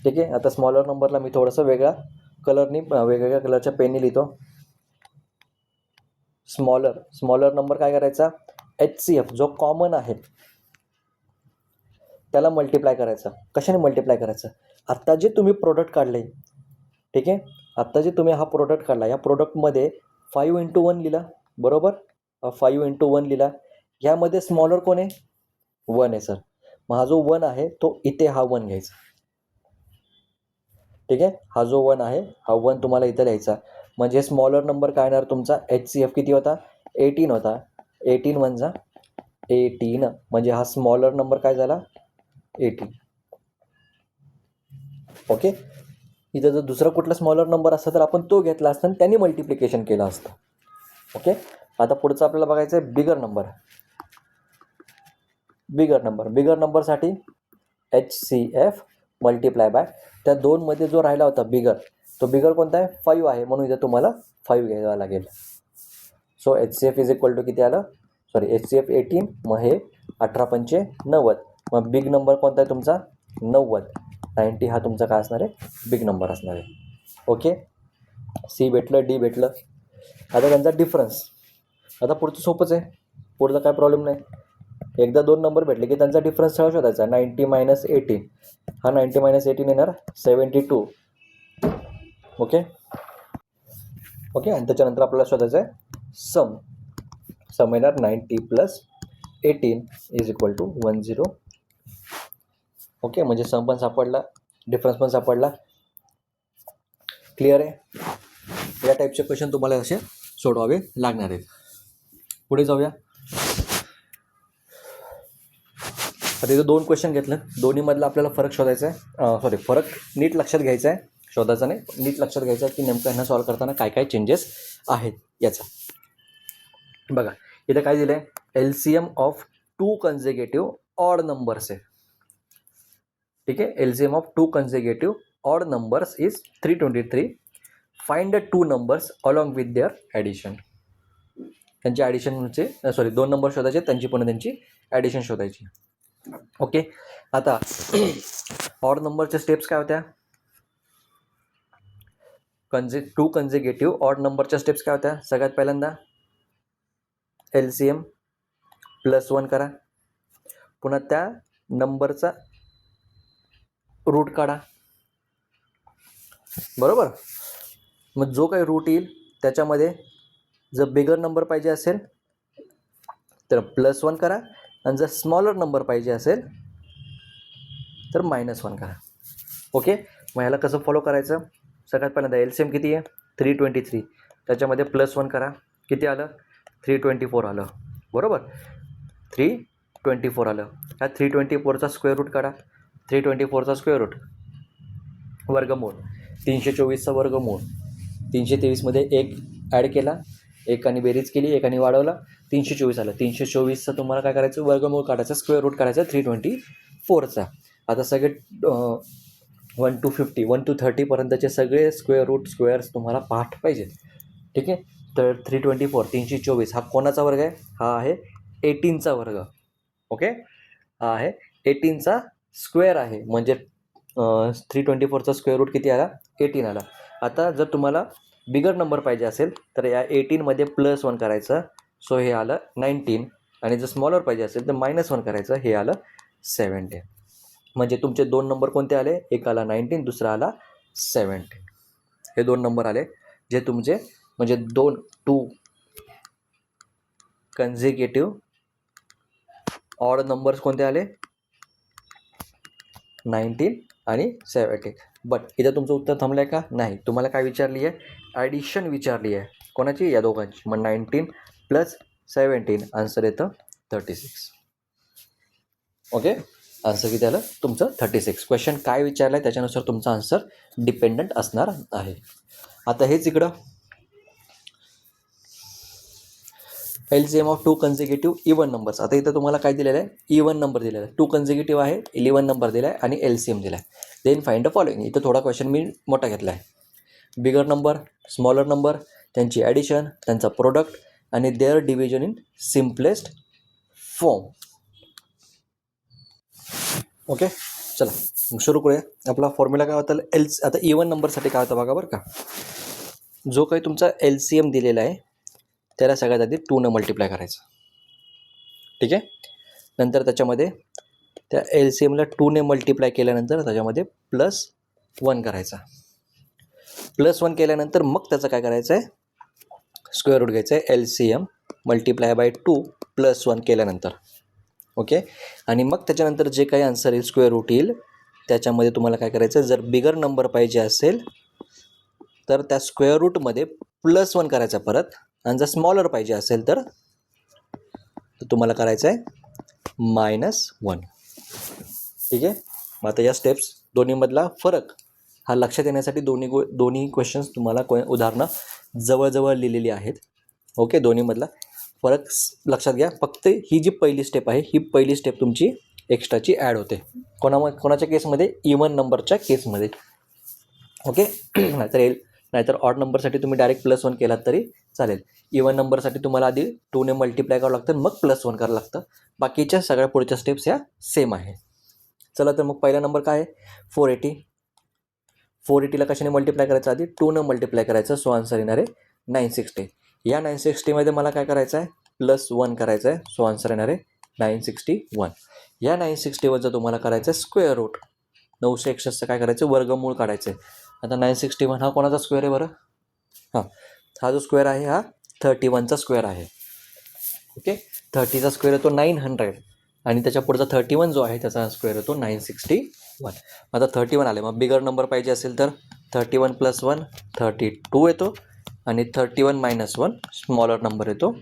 ठीक आहे. आता स्मॉलर नंबरला मी थोडंसं वेगवेगळ्या कलरच्या पेनने लिहितो. स्मॉलर नंबर काय करायचा? HCF जो कॉमन आहे त्याला मल्टिप्लाय करायचा. कशाने मल्टिप्लाय करायचं? आत्ता जे तुम्ही प्रोडक्ट काढले, ठीक आहे, आत्ता जे तुम्ही हा प्रोडक्ट काढला, या प्रोडक्टमध्ये 5 × 1 लिहिला, बरोबर. 5 × 1 लिहिला. ह्यामध्ये स्मॉलर कोण आहे? 1 आहे सर. मग हा जो 1 आहे तो इथे हा 1 घ्यायचा. ठीक आहे, हा जो 1 आहे हा 1 तुम्हाला इथं लिहायचा. म्हणजे स्मॉलर नंबर काय येणार तुमचा? HCF किती होता? 18 होता. 18 1 18, म्हणजे हा स्मॉलर नंबर काय झाला? 18. ओके. इथं जर दुसरा कुठला स्मॉलर नंबर असता तर आपण तो घेतला असता आणि त्यांनी मल्टिप्लिकेशन केलं असतं. ओके. आता पुढचं आपल्याला बघायचं आहे बिगर नंबरसाठी HCF मल्टिप्लाय बाय त्या 2मध्ये जो राहिला होता तो बिगर कोणता आहे? 5 आहे, म्हणून इथं तुम्हाला 5 घ्यायला लागेल. So HCF is equal to किती आलं? HCF 18, मग हे 18 पंचे 90. मग बिग नंबर कोणता आहे तुमचा? 90 हा तुमचा काय असणार आहे? बिग नंबर असणार आहे. ओके. C भेटलं, D भेटलं. आता त्यांचा डिफरन्स. आता पुढचं सोपंच आहे, पुढचा काय प्रॉब्लेम नाही. एकदा 2 नंबर भेटले की त्यांचा डिफरन्स सहज शोधायचा. 90 - 18, हा 90 - 18 येणार 72. ओके. आणि त्याच्यानंतर आपल्याला शोधायचं आहे सम येणार 90 + 18 इज इक्वल टू 10. ओके. म्हणजे सम पण सापडला, डिफरन्स पण सापडला. क्लिअर आहे? या टाईपचे क्वेश्चन तुम्हाला असे सोडवावे लागणार आहेत. पुढे जाऊया. आता इथं 2 क्वेश्चन घेतलं, दोन्हीमधला आपल्याला फरक शोधायचा आहे. फरक नीट लक्षात घ्यायचा आहे. शोधायचा नाही, नीट लक्षात घ्यायचं की नेमकं ह्यांना सॉल्व करताना काय काय चेंजेस आहेत याचा. बघा इथे काय दिलं आहे, LCM of 2 consecutive odd numbers आहे. ठीक आहे, LCM of 2 consecutive odd numbers is 323. Find the 2 numbers along with their addition. त्यांची ॲडिशनचे 2 नंबर शोधायचे, त्यांची पण त्यांची ॲडिशन शोधायची. ओके, आता ऑड नंबरच्या स्टेप्स काय होत्या, 2 कन्झिक्युटिव्ह ऑड नंबरच्या स्टेप्स काय होत्या. सगळ्यात पहिल्यांदा LCM +1 करा, पुन्हा त्या नंबरचा रूट काढा. बरोबर, मग जो काही रूट येईल त्याच्यामध्ये जर बिगर नंबर पाहिजे असेल तर +1 करा, आणि जर स्मॉलर नंबर पाहिजे असेल तर -1 करा. ओके, मग ह्याला कसं फॉलो करायचं. सगळ्यात पहिल्यांदा LCM किती आहे 323, त्याच्यामध्ये +1 करा, किती आलं 324 आलं. बरोबर, 324 आलं. ह्या 324चा स्क्वेअर रूट काढा. 324चा स्क्वेअर रूट वर्गमूळ 324चा वर्गमूळ. 323मध्ये 1 ॲड केला, एकाने बेरीज केली, एकाने वाढवला, 324 आलं. 324चा तुम्हाला काय करायचं, वर्गमूळ काढायचं, स्क्वेअर रूट काढायचा 324चा. आता सगळे 1 to 50, 1 to 30 पर्यंतचे सगळे स्क्वेअर रूट स्क्वेअर्स तुम्हाला पाठ पाहिजेत. ठीक आहे, तर 324 324 हा कोणाचा वर्ग आहे, हा आहे 18चा वर्ग. ओके, हा आहे 18चा स्क्वेअर आहे, म्हणजे 324चा स्क्वेअर रूट किती आला 18 आला. आता जर तुम्हाला बिगर नंबर पाहिजे असेल तर या 18मध्ये +1 करायचं, सो हे आलं 19, आणि जर स्मॉलर पाहिजे असेल तर -1 करायचं, हे आलं 17. म्हणजे तुमचे 2 नंबर कोणते आले, एक आला 19, दुसरा आला 17. हे 2 नंबर आले जे तुमचे म्हणजे 2 कन्झिक्युटिव्ह ऑड नंबर्स कोणते आले 19 आणि 17. बट इथं तुमचं उत्तर थांबलं आहे का, नाही. तुम्हाला काय विचारली आहे, ॲडिशन विचारली आहे, कोणाची, या दोघांची. मग 19 + 17 आन्सर येतं 36. ओके, आन्सर किती आलं तुमचं 36. क्वेश्चन काय विचारलं आहे त्याच्यानुसार तुमचं आन्सर डिपेंडंट असणार आहे. आता हेच इकडं LCM of 2 consecutive even numbers. आता इथं तुम्हाला काय दिलेलं आहे, इवन नंबर दिलेला आहे, 2 कन्झिक्युटिव्ह आहे, 11 नंबर दिला आहे आणि LCM दिला आहे. Then find the following. इथं थोडा क्वेश्चन मी मोठा घेतला आहे. बिगर नंबर, स्मॉलर नंबर, त्यांची ॲडिशन, त्यांचा प्रोडक्ट आणि their division in simplest form. Okay, चला मग सुरू करूया. आपला फॉर्म्युला काय होता, आता इवन नंबरसाठी काय होतं बघा बरं का. जो काही तुमचा LCM दिलेला आहे त्याला सगळ्यात आधी 2 ने मल्टिप्लाय करायचं. ठीक आहे, नंतर त्याच्यामध्ये त्या LCMला 2 ने मल्टिप्लाय केल्यानंतर त्याच्यामध्ये +1 करायचा. +1 केल्यानंतर मग त्याचं काय करायचं आहे, स्क्वेअर रूट घ्यायचं आहे. LCM × 2 +1 केल्यानंतर. ओके, आणि मग त्याच्यानंतर जे काही आन्सर येईल, स्क्वेअर रूट येईल, त्याच्यामध्ये तुम्हाला काय करायचं, जर बिगर नंबर पाहिजे असेल तर त्या स्क्वेअर रूटमध्ये +1 करायचा परत, आणि जर स्मॉलर पाहिजे असेल तर तुम्हाला करायचं आहे -1. ठीक आहे, मग आता या स्टेप्स दोन्हीमधला फरक हा लक्षात येण्यासाठी दोन्ही क्वेश्चन्स तुम्हाला उदाहरणं जवळजवळ लिहिलेली आहेत. ओके, दोन्हीमधला फरक लक्षात घ्या. फक्त ही जी पहिली स्टेप आहे, ही पहिली स्टेप तुमची एक्स्ट्राची ॲड होते. कोणाच्या केसमध्ये, इवन नंबरच्या केसमध्ये. ओके, नाहीतर ऑड नंबरसाठी तुम्ही डायरेक्ट +1 केलात तरी चालेल. इवन नंबरसाठी तुम्हाला आधी 2 ने मल्टिप्लाय करावं लागतं, मग +1 करावं लागतं. बाकीच्या सगळ्या पुढच्या स्टेप्स ह्या सेम आहे. चला तर मग पहिला नंबर काय आहे 480. 480ला कशाने मल्टिप्लाय करायचं, आधी 2 ने मल्टिप्लाय करायचं, सो आन्सर येणार आहे 960. या 960मध्ये मला काय करायचं आहे, +1 करायचं आहे, सो आन्सर येणार आहे 961. या 960वर जर तुम्हाला करायचं आहे स्क्वेअर रूट, 961चं काय करायचं, वर्गमूळ काढायचं आहे. आता 961 हा कोणाचा स्क्वेअर आहे बरं, हा जो स्क्वेअर आहे हा 31चा स्क्वेअर आहे. ओके, 30चा स्क्वेअर येतो 900, आणि त्याच्या पुढचा 31 जो आहे त्याचा स्क्वेअर येतो 961. आता 31 आले, मग बिगर नंबर पाहिजे असेल तर 31 + 1 32 येतो, आणि 31 - 1 स्मॉलर नंबर येतो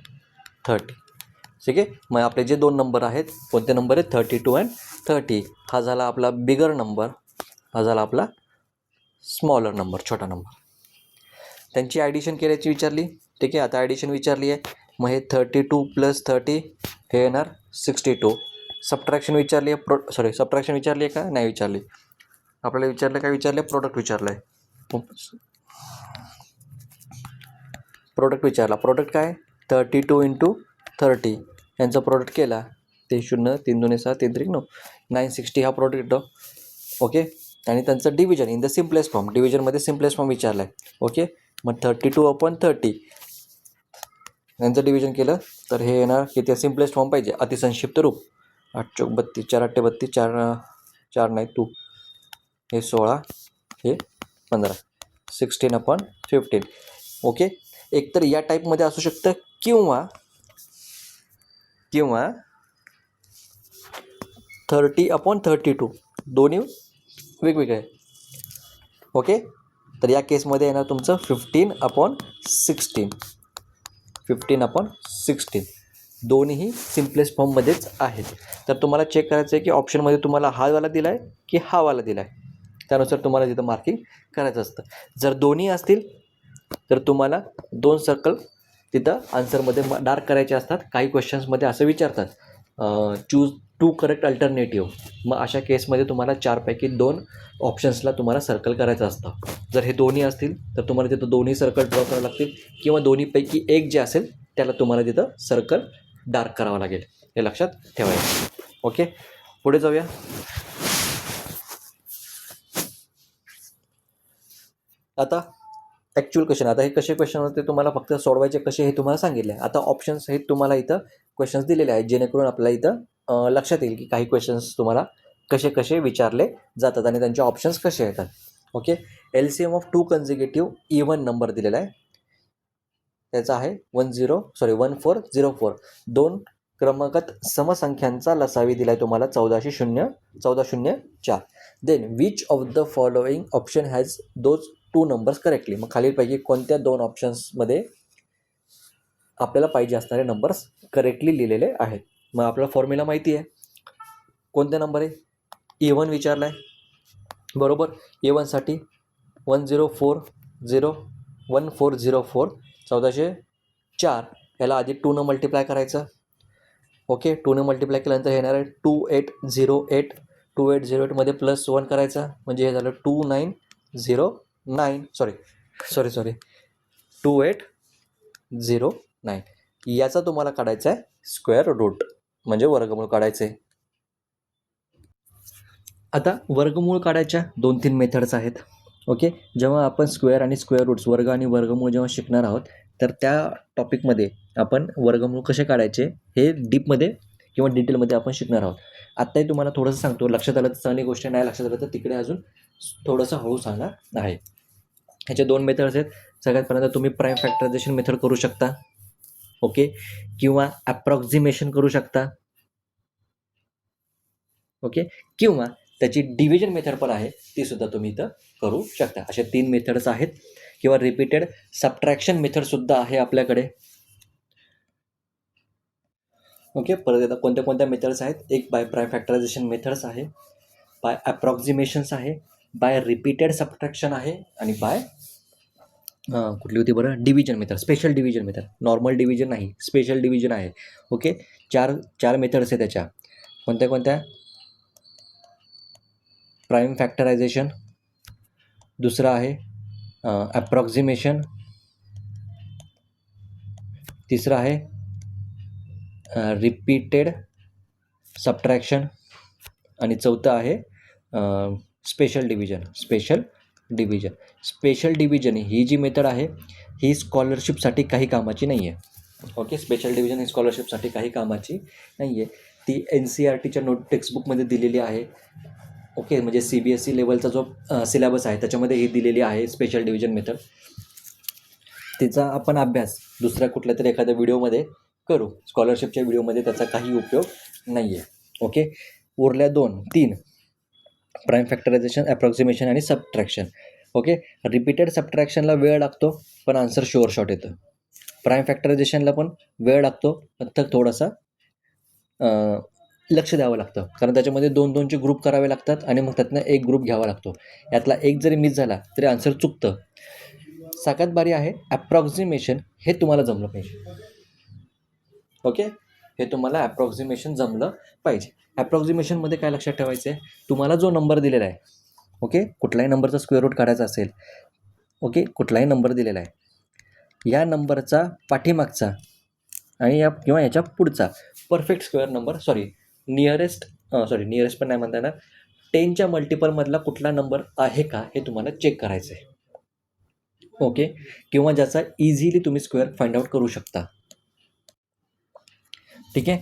30. ठीक आहे, मग आपले जे 2 नंबर आहेत, कोणते नंबर आहेत 32 आणि 30. हा झाला आपला बिगर नंबर, हा झाला आपला स्मॉलर नंबर, छोटा नंबर. त्यांची ॲडिशन केल्याची विचारली. ठीक आहे, आता ॲडिशन विचारली आहे. मग हे 32 + 30 हे येणार 62. सबट्रॅक्शन विचारली आहे, सबट्रॅक्शन विचारली आहे का? नाही विचारली. आपल्याला विचारलं काय विचारलं? प्रोडक्ट विचारलं आहे. प्रोडक्ट विचारला. प्रोडक्ट काय? 32 × 30 यांचा प्रोडक्ट केला. 3 0 3 2 6 3 3 9 960 हा प्रोडक्ट येतो. ओके. आणि त्यांचं division in the simplest form, डिव्हिजनमध्ये सिम्पलेस्ट फॉर्म विचारला आहे. ओके. मग 32/30 यांचं डिव्हिजन केलं तर हे येणार की ते सिम्पलेस्ट फॉर्म पाहिजे, अतिसंक्षिप्त रूप. 8 चौक 32, 4 8 32, 4 नाही 2, हे 16, हे 15, 16/15. ओके. एकतर या टाईपमध्ये असू शकतं किंवा 30/32, दोन्ही वेगवेगळे. ओके. तर या केसमध्ये येणार तुमचं 15/16, 15/16. दोन्हीही सिम्पलेस्ट फॉर्ममध्येच आहेत. तर तुम्हाला चेक करायचं आहे की ऑप्शनमध्ये तुम्हाला हा वाला दिला आहे की हा वाला दिला आहे, त्यानुसार तुम्हाला तिथं मार्किंग करायचं असतं. जर दोन्ही असतील तर तुम्हाला 2 सर्कल तिथं आन्सरमध्ये डार्क करायचे असतात. काही क्वेश्चन्समध्ये असं विचारतात, चूज 2 करेक्ट अल्टरनेटिव्ह. मग अशा केसमध्ये तुम्हाला 4 पैकी 2 ऑप्शन्सला तुम्हाला सर्कल करायचं असतं. जर हे दोन्ही असतील तर तुम्हाला तिथं दोन्ही सर्कल ड्रॉ करावं लागतील, किंवा दोन्हीपैकी एक जे असेल त्याला तुम्हाला तिथं सर्कल डार्क करावं लागेल. हे लक्षात ठेवायचं. ओके. पुढे जाऊया. आता ॲक्च्युअल क्वेश्चन. आता हे कसे क्वेश्चन होते तुम्हाला फक्त सोडवायचे कसे हे तुम्हाला सांगितले. आता ऑप्शन्स हे तुम्हाला इथं क्वेश्चन्स दिलेले आहेत, जेणेकरून आपल्याला इथं लक्षात येईल की काही क्वेश्चन्स तुम्हाला कसे कसे विचारले जातात आणि त्यांचे ऑप्शन्स कसे येतात. Okay. LCM of 2 consecutive even number दिलेला आहे. त्याचा आहे 1404. 2 क्रमागत समसंख्यांचा लसावी दिला आहे तुम्हाला 1404. Then which of the following option has those 2 numbers correctly. मग खालीलपैकी कोणत्या 2 ऑप्शन्समध्ये आपल्याला पाहिजे असणारे नंबर्स करेक्टली लिहिलेले आहेत. मग आपल्याला फॉर्म्युला माहिती आहे. कोणते नंबर आहे? A1 विचारला आहे, बरोबर. A1साठी 1404, 1404 याला आधी 2 न मल्टिप्लाय करायचं. ओके. 2 न मल्टिप्लाय केल्यानंतर येणार आहे 2808. 2808मध्ये +1 करायचा, म्हणजे हे झालं 2909. सॉरी 2809. याचा तुम्हाला काढायचा आहे स्क्वेअर रूट, म्हणजे वर्गमूळ काढायचं आहे. आता वर्गमूळ काढायच्या 2-3 मेथड्स आहेत. ओके. जेव्हा आपण स्क्वेअर आणि स्क्वेअर रूट्स, वर्ग आणि वर्गमूळ जेव्हा शिकणार आहोत, तर त्या टॉपिकमध्ये आपण वर्गमूळ कसे काढायचे हे डीपमध्ये किंवा डिटेलमध्ये आपण शिकणार आहोत. आत्ताही तुम्हाला थोडंसं सांगतो, लक्षात आलं तर चांगली गोष्ट, नाही लक्षात आलं तर तिकडे अजून थोडंसं हळू सांगणार आहे. ह्याचे 2 मेथड्स आहेत. सगळ्यात पहिल्यांदा तुम्ही प्राईम फॅक्टरायझेशन मेथड करू शकता. ओके. किंवा ॲप्रॉक्झिमेशन करू शकता. ओके. किंवा त्याची डिव्हिजन मेथड पण आहे, ती सुद्धा तुम्ही इथं करू शकता. असे 3 मेथड्स आहेत. किंवा रिपीटेड सबट्रॅक्शन मेथडसुद्धा आहे आपल्याकडे. ओके. परत एकदा कोणत्या कोणत्या मेथड्स आहेत? एक बाय प्राईम फॅक्टरायझेशन मेथड्स आहे, बाय ॲप्रॉक्झिमेशन्स आहे, बाय रिपीटेड सबट्रॅक्शन आहे, आणि बाय कुठली होती बरं? Division method, special division method. Normal division नाही, स्पेशल डिव्हिजन आहे. ओके. 4 मेथड्स आहे त्याच्या. कोणत्या कोणत्या? प्राईम फॅक्टरायझेशन, दुसरा आहे ॲप्रॉक्झिमेशन, तिसरा आहे रिपीटेड सबट्रॅक्शन, आणि चौथं आहे स्पेशल डिव्हिजन. स्पेशल डिव्हिजन ही जी मेथड आहे ही स्कॉलरशिपसाठी काही कामाची नाही आहे. ओके. स्पेशल डिव्हिजन ही स्कॉलरशिपसाठी काही कामाची नाही आहे. ती NCERTच्या टेक्स्टबुकमध्ये दिलेली आहे. ओके. म्हणजे CBSE लेवलचा जो सिलेबस आहे त्याच्यामध्ये ही दिलेली आहे स्पेशल डिव्हिजन मेथड. तिचा आपण अभ्यास दुसऱ्या कुठल्या तरी एखाद्या व्हिडिओमध्ये करू. स्कॉलरशिपच्या व्हिडिओमध्ये त्याचा काही उपयोग नाही आहे. ओके. उरल्या 3 प्राईम फॅक्टरायझेशन, ॲप्रॉक्झिमेशन आणि सबट्रॅक्शन. ओके. रिपीटेड सबट्रॅक्शनला वेळ लागतो पण आन्सर शॉर्ट येतं. प्राईम फॅक्टरायझेशनला पण वेळ लागतो पण थोडासा लक्ष द्यावं लागतं, कारण त्याच्यामध्ये 2-2चे ग्रुप करावे लागतात आणि मग त्यातनं एक ग्रुप घ्यावा लागतो. यातला एक जरी मिस झाला तरी आन्सर चुकतं. सगळ्यात भारी आहे ॲप्रॉक्सिमेशन. हे तुम्हाला जमलं पाहिजे. ओके, हे तुम्हाला ॲप्रॉक्सिमेशन जमलं पाहिजे. ॲप्रॉक्सिमेशनमध्ये काय लक्षात ठेवायचं आहे, तुम्हाला जो नंबर दिलेला आहे, ओके, कुठलाही नंबरचा स्क्वेअर रूट काढायचा असेल, ओके, कुठलाही नंबर दिलेला आहे, या नंबरचा पाठीमागचा आणि किंवा याच्या पुढचा परफेक्ट स्क्वेअर नंबर, नियरेस्ट पण नाही म्हणता येणार, 10च्या मल्टिपलमधला कुठला नंबर आहे का हे तुम्हाला चेक करायचं आहे. ओके, किंवा ज्याचा इझिली तुम्ही स्क्वेअर फाइंड आउट करू शकता. ठीक आहे.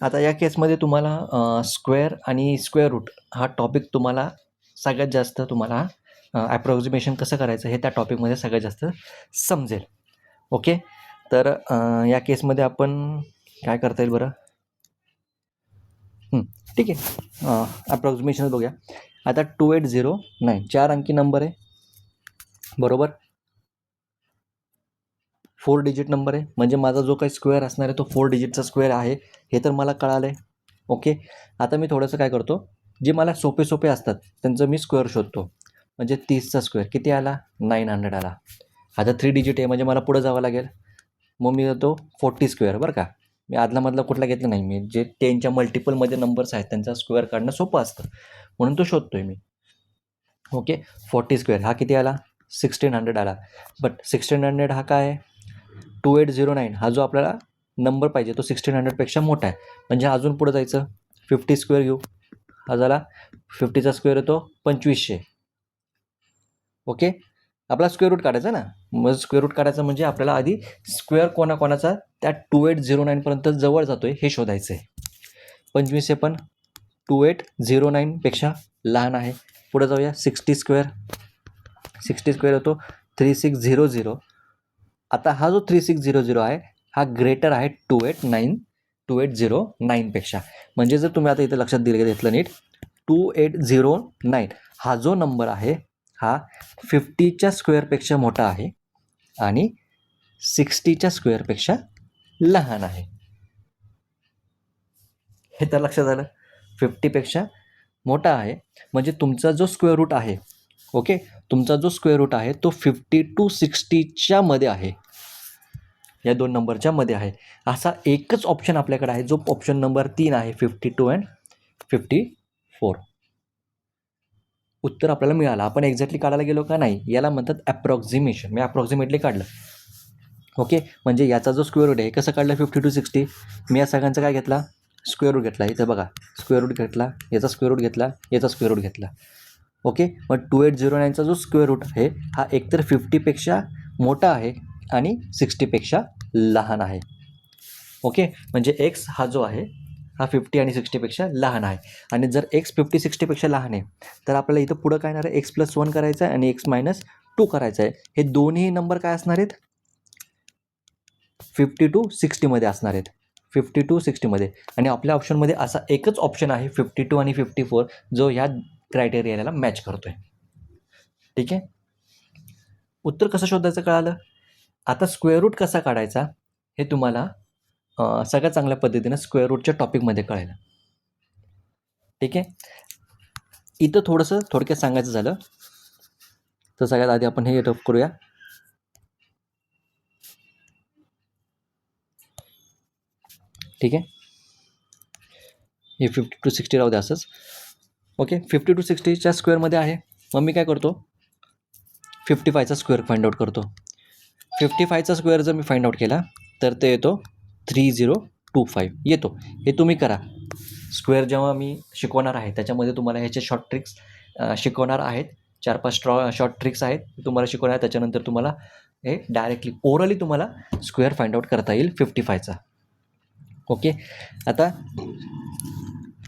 आता या केसमध्ये तुम्हाला स्क्वेअर आणि स्क्वेअर रूट हा टॉपिक तुम्हाला सगळ्यात जास्त तुम्हाला ॲप्रॉक्सिमेशन कसं करायचं हे त्या टॉपिकमध्ये सगळ्यात जास्त समजेल. ओके, तर या केसमध्ये आपण काय करता येईल बरं. ठीक आहे, ॲप्रॉक्सिमेशन बघूया. आता 2809 4 अंकी नंबर आहे, बरोबर. 4 डिजिट नंबर आहे, म्हणजे माझा जो काही स्क्वेअर असणार आहे तो 4 डिजिटचा स्क्वेअर आहे, हे तर मला कळालं आहे. ओके, आता मी थोडंसं काय करतो, जे मला सोपे असतात त्यांचं मी स्क्वेअर शोधतो. म्हणजे 30चा स्क्वेअर किती आला, 900 आला. आता 3 डिजिट आहे म्हणजे मला पुढं जावं लागेल. मग मी जातो 40 स्क्वेअर, बरं का. मी आदलामधला कुठला घेतला नाही, मी जे 10च्या मल्टिपलमध्ये नंबर्स आहेत त्यांचा स्क्वेअर काढणं सोपं असतं म्हणून तो शोधतो आहे मी. ओके, 40 स्क्वेअर हा किती आला, 1600 आला. बट 1600 हा काय आहे, 2809 हा जो आपल्याला नंबर पाहिजे तो 1600पेक्षा मोठा आहे, म्हणजे अजून पुढं जायचं. 50 स्क्वेअर घेऊ, हा झाला 50चा स्क्वेअर येतो 2500. ओके, आपला स्क्वेअर रूट काढायचा ना, मग स्क्वेअर रूट काढायचं म्हणजे आपल्याला आधी स्क्वेअर कोणाकोणाचा त्या 2809पर्यंत जवळ जातो आहे हे शोधायचं आहे. 2500 पण 2809पेक्षा लहान आहे. पुढे जाऊया, 60 स्क्वेअर होतो 3600. आता हा जो 3600 आहे हा ग्रेटर आहे 2809पेक्षा. म्हणजे जर तुम्ही आता इथं लक्षात घेतलं नीट, 2809 हा जो नंबर आहे हा 50च्या स्क्वेअरपेक्षा मोठा आहे आणि 60च्या स्क्वेअरपेक्षा लहान आहे. हे तर लक्षात आलं. 50पेक्षा मोठा आहे म्हणजे तुमचा जो स्क्वेअर रूट आहे, ओके, तुमचा जो स्क्वेअर रूट आहे तो 50 to 60च्या मध्ये आहे, या दोन नंबरच्या मध्ये आहे. असा एकच ऑप्शन आपल्याकडे आहे जो ऑप्शन नंबर 3 आहे, 52 and 54. उत्तर आपल्याला मिळालं. आपण एक्झॅक्टली काढायला गेलो का नाही, याला म्हणतात ॲप्रॉक्सिमेशन. मी ॲप्रॉक्सिमेटली काढलं. ओके, म्हणजे याचा जो स्क्वेअर रूट आहे कसं काढलं, 50 to 60. मी या सगळ्यांचा काय घेतला, स्क्वेअर रूट घेतला. इथं बघा, स्क्वेअर रूट घेतला, याचा स्क्वेअर रूट घेतला, याचा स्क्वेअर रूट घेतला. ओके, मग 2809चा जो स्क्वेअर रूट आहे हा एकतर 50पेक्षा मोठा आहे आणि 60पेक्षा लहान आहे. ओके, म्हणजे एक्स हा जो आहे हा 50 आणि 60पेक्षा लहान आहे. आणि जर एक्स 50-60पेक्षा लहान आहे तर आपल्याला इथं पुढं काय येणार आहे, x+1 करायचं आहे आणि x-2 करायचं आहे. हे दोन्ही नंबर काय असणार आहेत, 50 to 60मध्ये असणार आहेत, 50 to 60मध्ये. आणि आपल्या ऑप्शनमध्ये असा एकच ऑप्शन आहे 52 आणि 54 जो ह्या क्रायटेरियाला मॅच करतो आहे. ठीक आहे, उत्तर कसं शोधायचं कळालं. आता स्क्वेअर रूट कसा काढायचा हे तुम्हाला सगळ्यात चांगल्या पद्धतीनं स्क्वेअर रूटच्या टॉपिकमध्ये कळायला. ठीक आहे, इथं थोडंसं थोडक्यात सांगायचं झालं तर सगळ्यात आधी आपण हे टॉप करूया. ठीक आहे, हे 50 to 60 राहू द्या असंच. ओके, 50 to 60च्या स्क्वेअरमध्ये आहे. मग मी काय करतो, 55चा स्क्वेअर फाइंड आउट करतो. 55चा स्क्वेअर जर मी फाइंड आउट केला तर ते येतो 3025 येतो. हे तुम्ही करा. स्क्वेअर जेव्हा मी शिकवणार आहे त्याच्यामध्ये तुम्हाला ह्याचे शॉर्ट ट्रिक्स शिकवणार आहेत. 4-5 शॉर्ट ट्रिक्स आहेत तुम्हाला शिकवणार आहेत. त्याच्यानंतर तुम्हाला हे डायरेक्टली ओरली तुम्हाला स्क्वेअर फाइंड आउट करता येईल 55चा. ओके, आता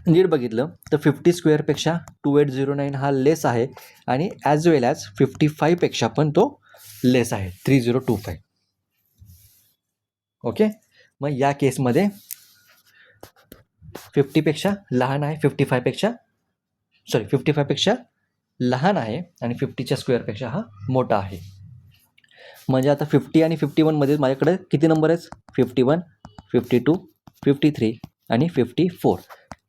नीट बघितलं तर 50 स्क्वेअरपेक्षा 2809 हा लेस आहे आणि ॲज वेल ॲज 55पेक्षा पण तो लेस आहे, 3025. ओके, मग या केसमध्ये 50पेक्षा लहान आहे, 55पेक्षा लहान आहे आणि 50च्या स्क्वेअरपेक्षा हा मोठा आहे. म्हणजे आता 50 आणि 51मध्ये माझ्याकडे किती नंबर आहेत, 51, 52, 53 आणि 54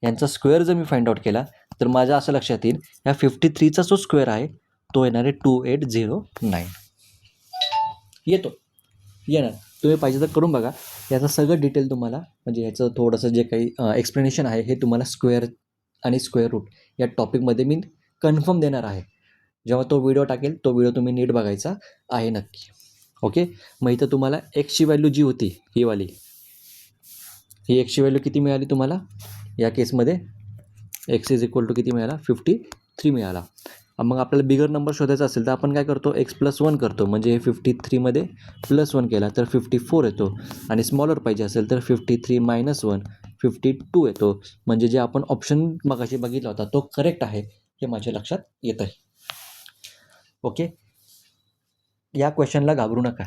यांचा स्क्वेअर जर मी फाइंड आउट केला तर माझ्या असं लक्षात येईल ह्या 53चा जो स्क्वेअर आहे तो येणार आहे 2809 येतो येणार. तुम्ही पाहिजे तर करून बघा. याचं सगळं डिटेल तुम्हाला म्हणजे याचं थोडंसं जे काही एक्सप्लेनेशन आहे हे तुम्हाला स्क्वेअर आणि स्क्वेअर रूट या टॉपिकमध्ये मी कन्फर्म देणार आहे. जेव्हा तो व्हिडिओ टाकेल तो व्हिडिओ तुम्ही नीट बघायचा आहे नक्की. ओके. मग इथं तुम्हाला एक्सची व्हॅल्यू जी होती ही वाली ही एक्सची व्हॅल्यू किती मिळाली तुम्हाला या केसमध्ये एक्स इज इक्वल टू किती मिळाला 53 मिळाला. मग आपल्याला बिगर नंबर शोधायचा असेल तर आपण काय करतो एक्स प्लस 1 करतो म्हणजे 53मध्ये प्लस 1 केला तर 54 येतो आणि स्मॉलर पाहिजे असेल तर 53 मायनस 1 52 येतो. म्हणजे जे आपण ऑप्शन मगाशी बघितला होता तो करेक्ट आहे हे माझ्या लक्षात येत आहे. ओके. या क्वेश्चनला घाबरू नका.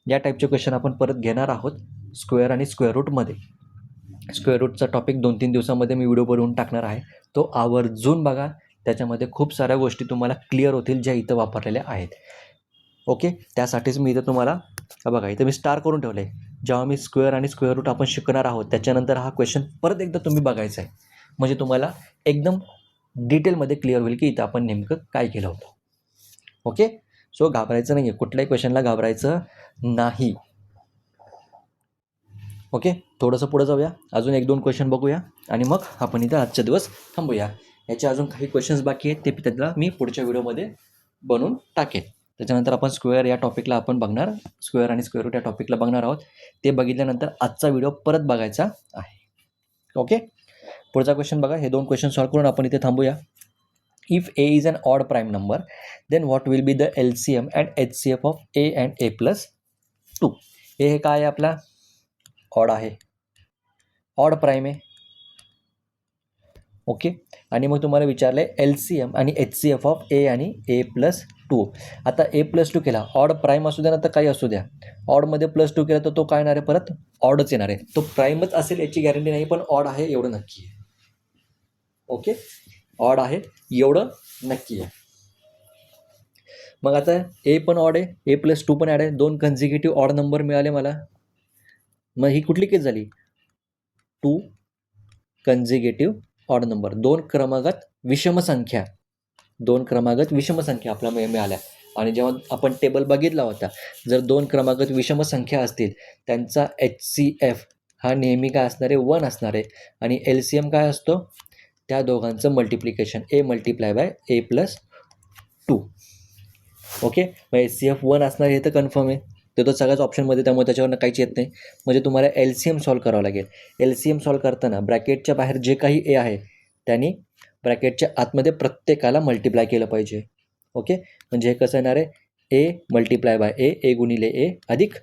या टाईपचे क्वेश्चन आपण परत घेणार आहोत स्क्वेअर आणि स्क्वेअर रूटमध्ये. स्क्वेअर रूटचा टॉपिक 2-3 दिवसामध्ये मी व्हिडिओ बनवून टाकणार आहे. तो आवर्जून बघा. त्याच्यामध्ये खूप साऱ्या गोष्टी तुम्हाला क्लिअर होतील ज्या इथं वापरलेल्या आहेत. ओके. त्यासाठीच मी इथं तुम्हाला बघा इथं मी स्टार करून ठेवलं आहे. जेव्हा मी स्क्वेअर आणि स्क्वेअर रूट आपण शिकणार आहोत त्याच्यानंतर हा क्वेश्चन परत एकदा तुम्ही बघायचा आहे म्हणजे तुम्हाला एकदम डिटेलमध्ये क्लिअर होईल की इथं आपण नेमकं काय केलं होतं. ओके. सो घाबरायचं नाही आहे. कुठल्याही क्वेश्चनला घाबरायचं नाही. ओके. थोडंसं पुढं जाऊया. अजून 1-2 क्वेश्चन बघूया आणि मग आपण इथं आजचा दिवस थांबूया. याचे अजून काही क्वेश्चन्स बाकी आहेत ते त्यातला मी पुढच्या व्हिडिओमध्ये बनवून टाकेन. त्याच्यानंतर आपण स्क्वेअर या टॉपिकला आपण बघणार. स्क्वेअर आणि स्क्वेअर रूट या टॉपिकला बघणार आहोत. ते बघितल्यानंतर आजचा व्हिडिओ परत बघायचा आहे. ओके. पुढचा क्वेश्चन बघा. हे 2 क्वेश्चन सॉल्व्ह करून आपण इथे थांबूया. If a is an odd prime number then what will be the LCM and HCF of a and a plus 2. हे काय आहे आपला ऑड आहे. ऑड प्राईम आहे. ओके. आणि मग तुम्हाला विचारलं आहे LCM आणि HCF ऑफ ए आणि a प्लस 2. आता a प्लस 2 केला ऑड प्राईम असू द्या ना तर काही असू द्या. ऑडमध्ये प्लस 2 केला तर तो काय येणार आहे परत ऑडच येणार आहे. तो प्राईमच असेल याची गॅरंटी नाही पण ऑड आहे एवढं नक्की आहे. ओके. ऑड आहे एवढं नक्की आहे. मग आता ए पण ऑड आहे a प्लस 2 पण ॲड आहे. 2 कन्झिक्युटिव्ह ऑड नंबर मिळाले मला. मग ही कुठली केस झाली 2 कन्झिक्युटिव्ह ऑड नंबर. 2 क्रमागत विषम संख्या आपल्याला मिळाल्या. आणि जेव्हा आपण टेबल बघितला होता जर 2 क्रमागत विषम संख्या असतील त्यांचा HCF हा नेहमी काय असणार आहे 1 असणार आहे आणि LCM काय असतो त्या दोघांचं multiplication a multiply by a plus 2. Okay. मग HCF 1 असणार हे तर कन्फर्म आहे. तो सगळ्याच ऑप्शनमध्ये त्यामुळे त्याच्यावरनं काहीच येत नाही. म्हणजे तुम्हाला LCM सॉल्व करावं लागेल. LCM सॉल्व करताना ब्रॅकेटच्या बाहेर जे काही ए आहे त्यांनी ब्रॅकेटच्या आतमध्ये प्रत्येकाला मल्टिप्लाय केलं पाहिजे. ओके. म्हणजे हे कसं येणार आहे a मल्टिप्लाय बाय a गुणिले a अधिक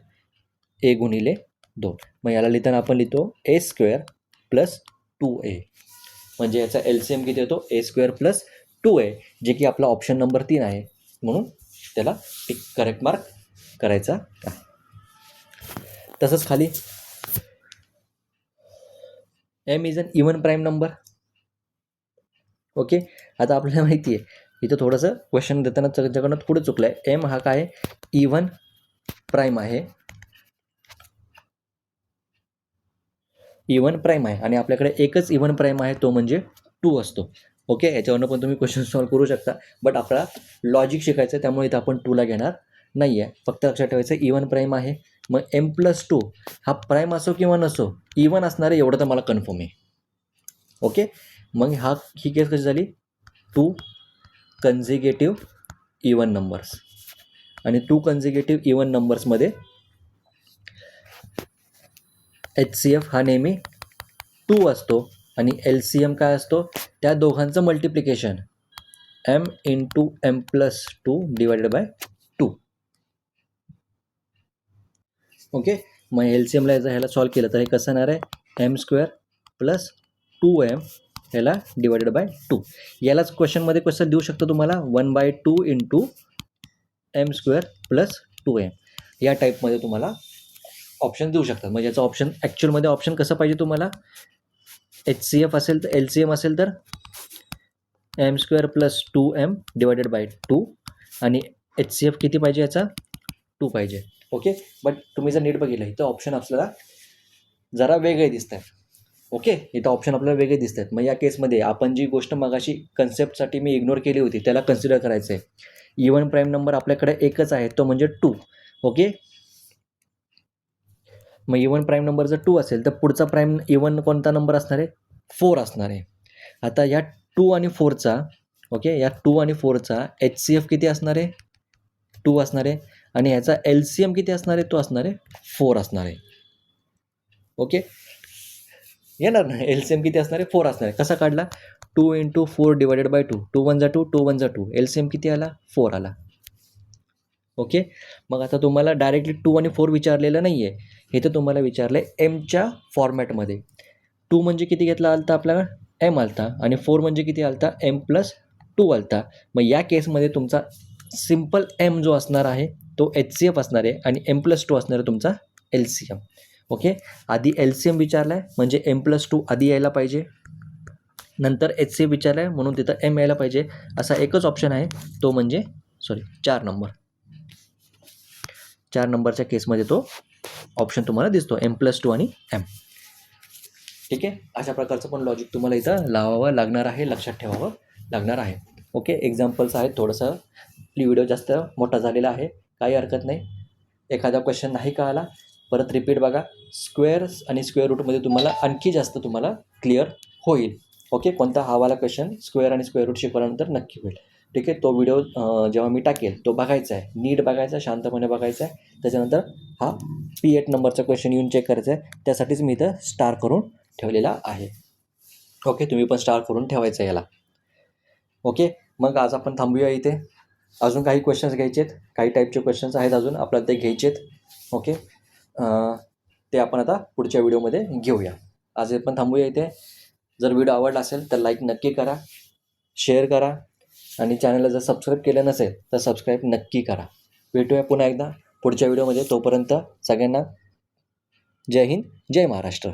a गुणिले 2. मग याला लिहिताना आपण लिहितो a स्क्वेअर प्लस 2a. म्हणजे याचा LCM किती येतो a स्क्वेअर प्लस 2a जे की आपला ऑप्शन नंबर 3 आहे. म्हणून त्याला टिक करेक्ट मार्क करायचा आहे. तसंच खाली m is an even prime number. Okay. आता आपल्याला माहिती आहे इथं थोडंसं क्वेश्चन देताना त्याच्याकडनं पुढे चुकलं आहे. m हा काय इवन प्राईम आहे. इवन प्राईम आहे आणि आपल्याकडे एकच इवन प्राईम आहे तो म्हणजे 2 असतो. ओके. याच्यावरनं पण तुम्ही क्वेश्चन सॉल्व्ह करू शकता बट आपल्याला लॉजिक शिकायचं आहे त्यामुळे इथं आपण 2ला घेणार नाही आहे. फक्त लक्षात ठेवायचं इवन प्राईम आहे. मग m+2 हा प्राईम असो किंवा नसो इवन असणार आहे एवढं तर मला कन्फर्म आहे. ओके. मग ही केस कशी झाली 2 कन्झिक्युटिव्ह इवन नंबर्स आणि 2 कन्झिक्युटिव्ह इवन नंबर्समध्ये HCF हा नेहमी 2 असतो आणि LCM काय असतो त्या दोघांचं multiplication m into m+2 divided by 2. Okay. मग LCMला ह्याला सॉल्व केलं तर हे कसं येणार आहे m स्क्वेअर प्लस 2m ह्याला डिवायडेड बाय 2. यालाच क्वेश्चनमध्ये कसं देऊ शकतो तुम्हाला 1/2 into m square plus 2m या टाईपमध्ये तुम्हाला ऑप्शन देऊ शकतात. म्हणजे याचं ऑप्शन ॲक्च्युअलमध्ये ऑप्शन कसं पाहिजे तुम्हाला HCF असेल तर LCM असेल तर m square plus 2m divided by 2 आणि HCF किती पाहिजे याचा 2 पाहिजे. ओके. बट तुम्ही जर नीट बघितलं इथं ऑप्शन आपल्याला जरा वेगळे दिसत आहेत. ओके, इथं ऑप्शन आपल्याला वेगळे दिसत आहेत. मग या केसमध्ये आपण जी गोष्ट मगाशी कन्सेप्टसाठी मी इग्नोर केली होती त्याला कन्सिडर करायचं आहे. इवन प्राईम नंबर आपल्याकडे एकच आहे, तो म्हणजे 2. ओके, मग इवन प्राईम नंबर जर 2 असेल तर पुढचा प्राईम इवन कोणता नंबर असणार आहे? 4 असणार आहे. आता या 2 आणि 4चा ओके, या 2 आणि 4चा HCF किती असणार आहे? 2 असणार आहे. आणि ह्याचा LCM किती असणार आहे? तो असणार आहे 4 असणार आहे. ओके, येणार ना, LCM किती असणार आहे? 4 असणार आहे. कसा काढला? 2 × 4 डिवायडेड बाय 2. 2 1 2, 2 1 2. LCM किती आला? 4 आला. ओके, मग आता तुम्हाला डायरेक्टली 2 आणि 4 विचारलेलं नाही आहे, हे तर तुम्हाला विचारलं आहे एमच्या फॉर्मॅटमध्ये. 2 म्हणजे किती घेतला आलता आपल्याला? एम आलता. आणि 4 म्हणजे किती आलता? M+2 आलता. मग या केसमध्ये तुमचा सिम्पल एम जो असणार आहे तो HCF असणार आहे आणि M+2 असणार आहे तुमचा LCM. ओके, आधी LCM विचारला आहे म्हणजे M+2 आधी यायला पाहिजे, नंतर HCF विचारला आहे म्हणून तिथं M यायला पाहिजे. असा एकच ऑप्शन आहे, तो म्हणजे 4 नंबर. 4 नंबरच्या केसमध्ये तो ऑप्शन तुम्हाला दिसतो, M+2 आणि M. ठीक आहे, अशा प्रकारचं पण लॉजिक तुम्हाला इथं लावावं लागणार आहे, लक्षात ठेवावं लागणार आहे. ओके, एक्झाम्पल्स आहेत. थोडंसं व्हिडिओ जास्त मोठा झालेला आहे, काही हरकत नाही. एखादा क्वेश्चन नाही कळाला परत रिपीट बघा. स्क्वेअर्स आणि स्क्वेअर रूटमध्ये तुम्हाला आणखी जास्त तुम्हाला क्लिअर होईल. ओके, कोणता हवाला क्वेश्चन स्क्वेअर आणि स्क्वेअर रूट शिकवल्यानंतर नक्की होईल. ठीक आहे, तो व्हिडिओ जेव्हा मी टाकेल तो बघायचा आहे, नीट बघायचा, शांतपणे बघायचा आहे. त्याच्यानंतर हा P8 नंबरचा क्वेश्चन येऊन चेक करायचा आहे. त्यासाठीच मी इथं स्टार करून ठेवलेला आहे. ओके, तुम्ही पण स्टार करून ठेवायचं आहे याला. ओके, मग आज आपण थांबूया इथे. अजून काही क्वेश्चन्स घ्यायचे आहेत, काही टाईपचे क्वेश्चन्स आहेत अजून आपल्याला ते घ्यायचे आहेत. ओके, ते आपण आता पुढच्या व्हिडिओमध्ये घेऊया. आज आपण थांबूया इथे. जर व्हिडिओ आवडला असेल तर लाईक नक्की करा, शेअर करा आणि चॅनलला जर सबस्क्राईब केलं नसेल तर सबस्क्राईब नक्की करा. भेटूया पुन्हा एकदा पुढच्या व्हिडिओमध्ये. तोपर्यंत सगळ्यांना जय हिंद, जय महाराष्ट्र.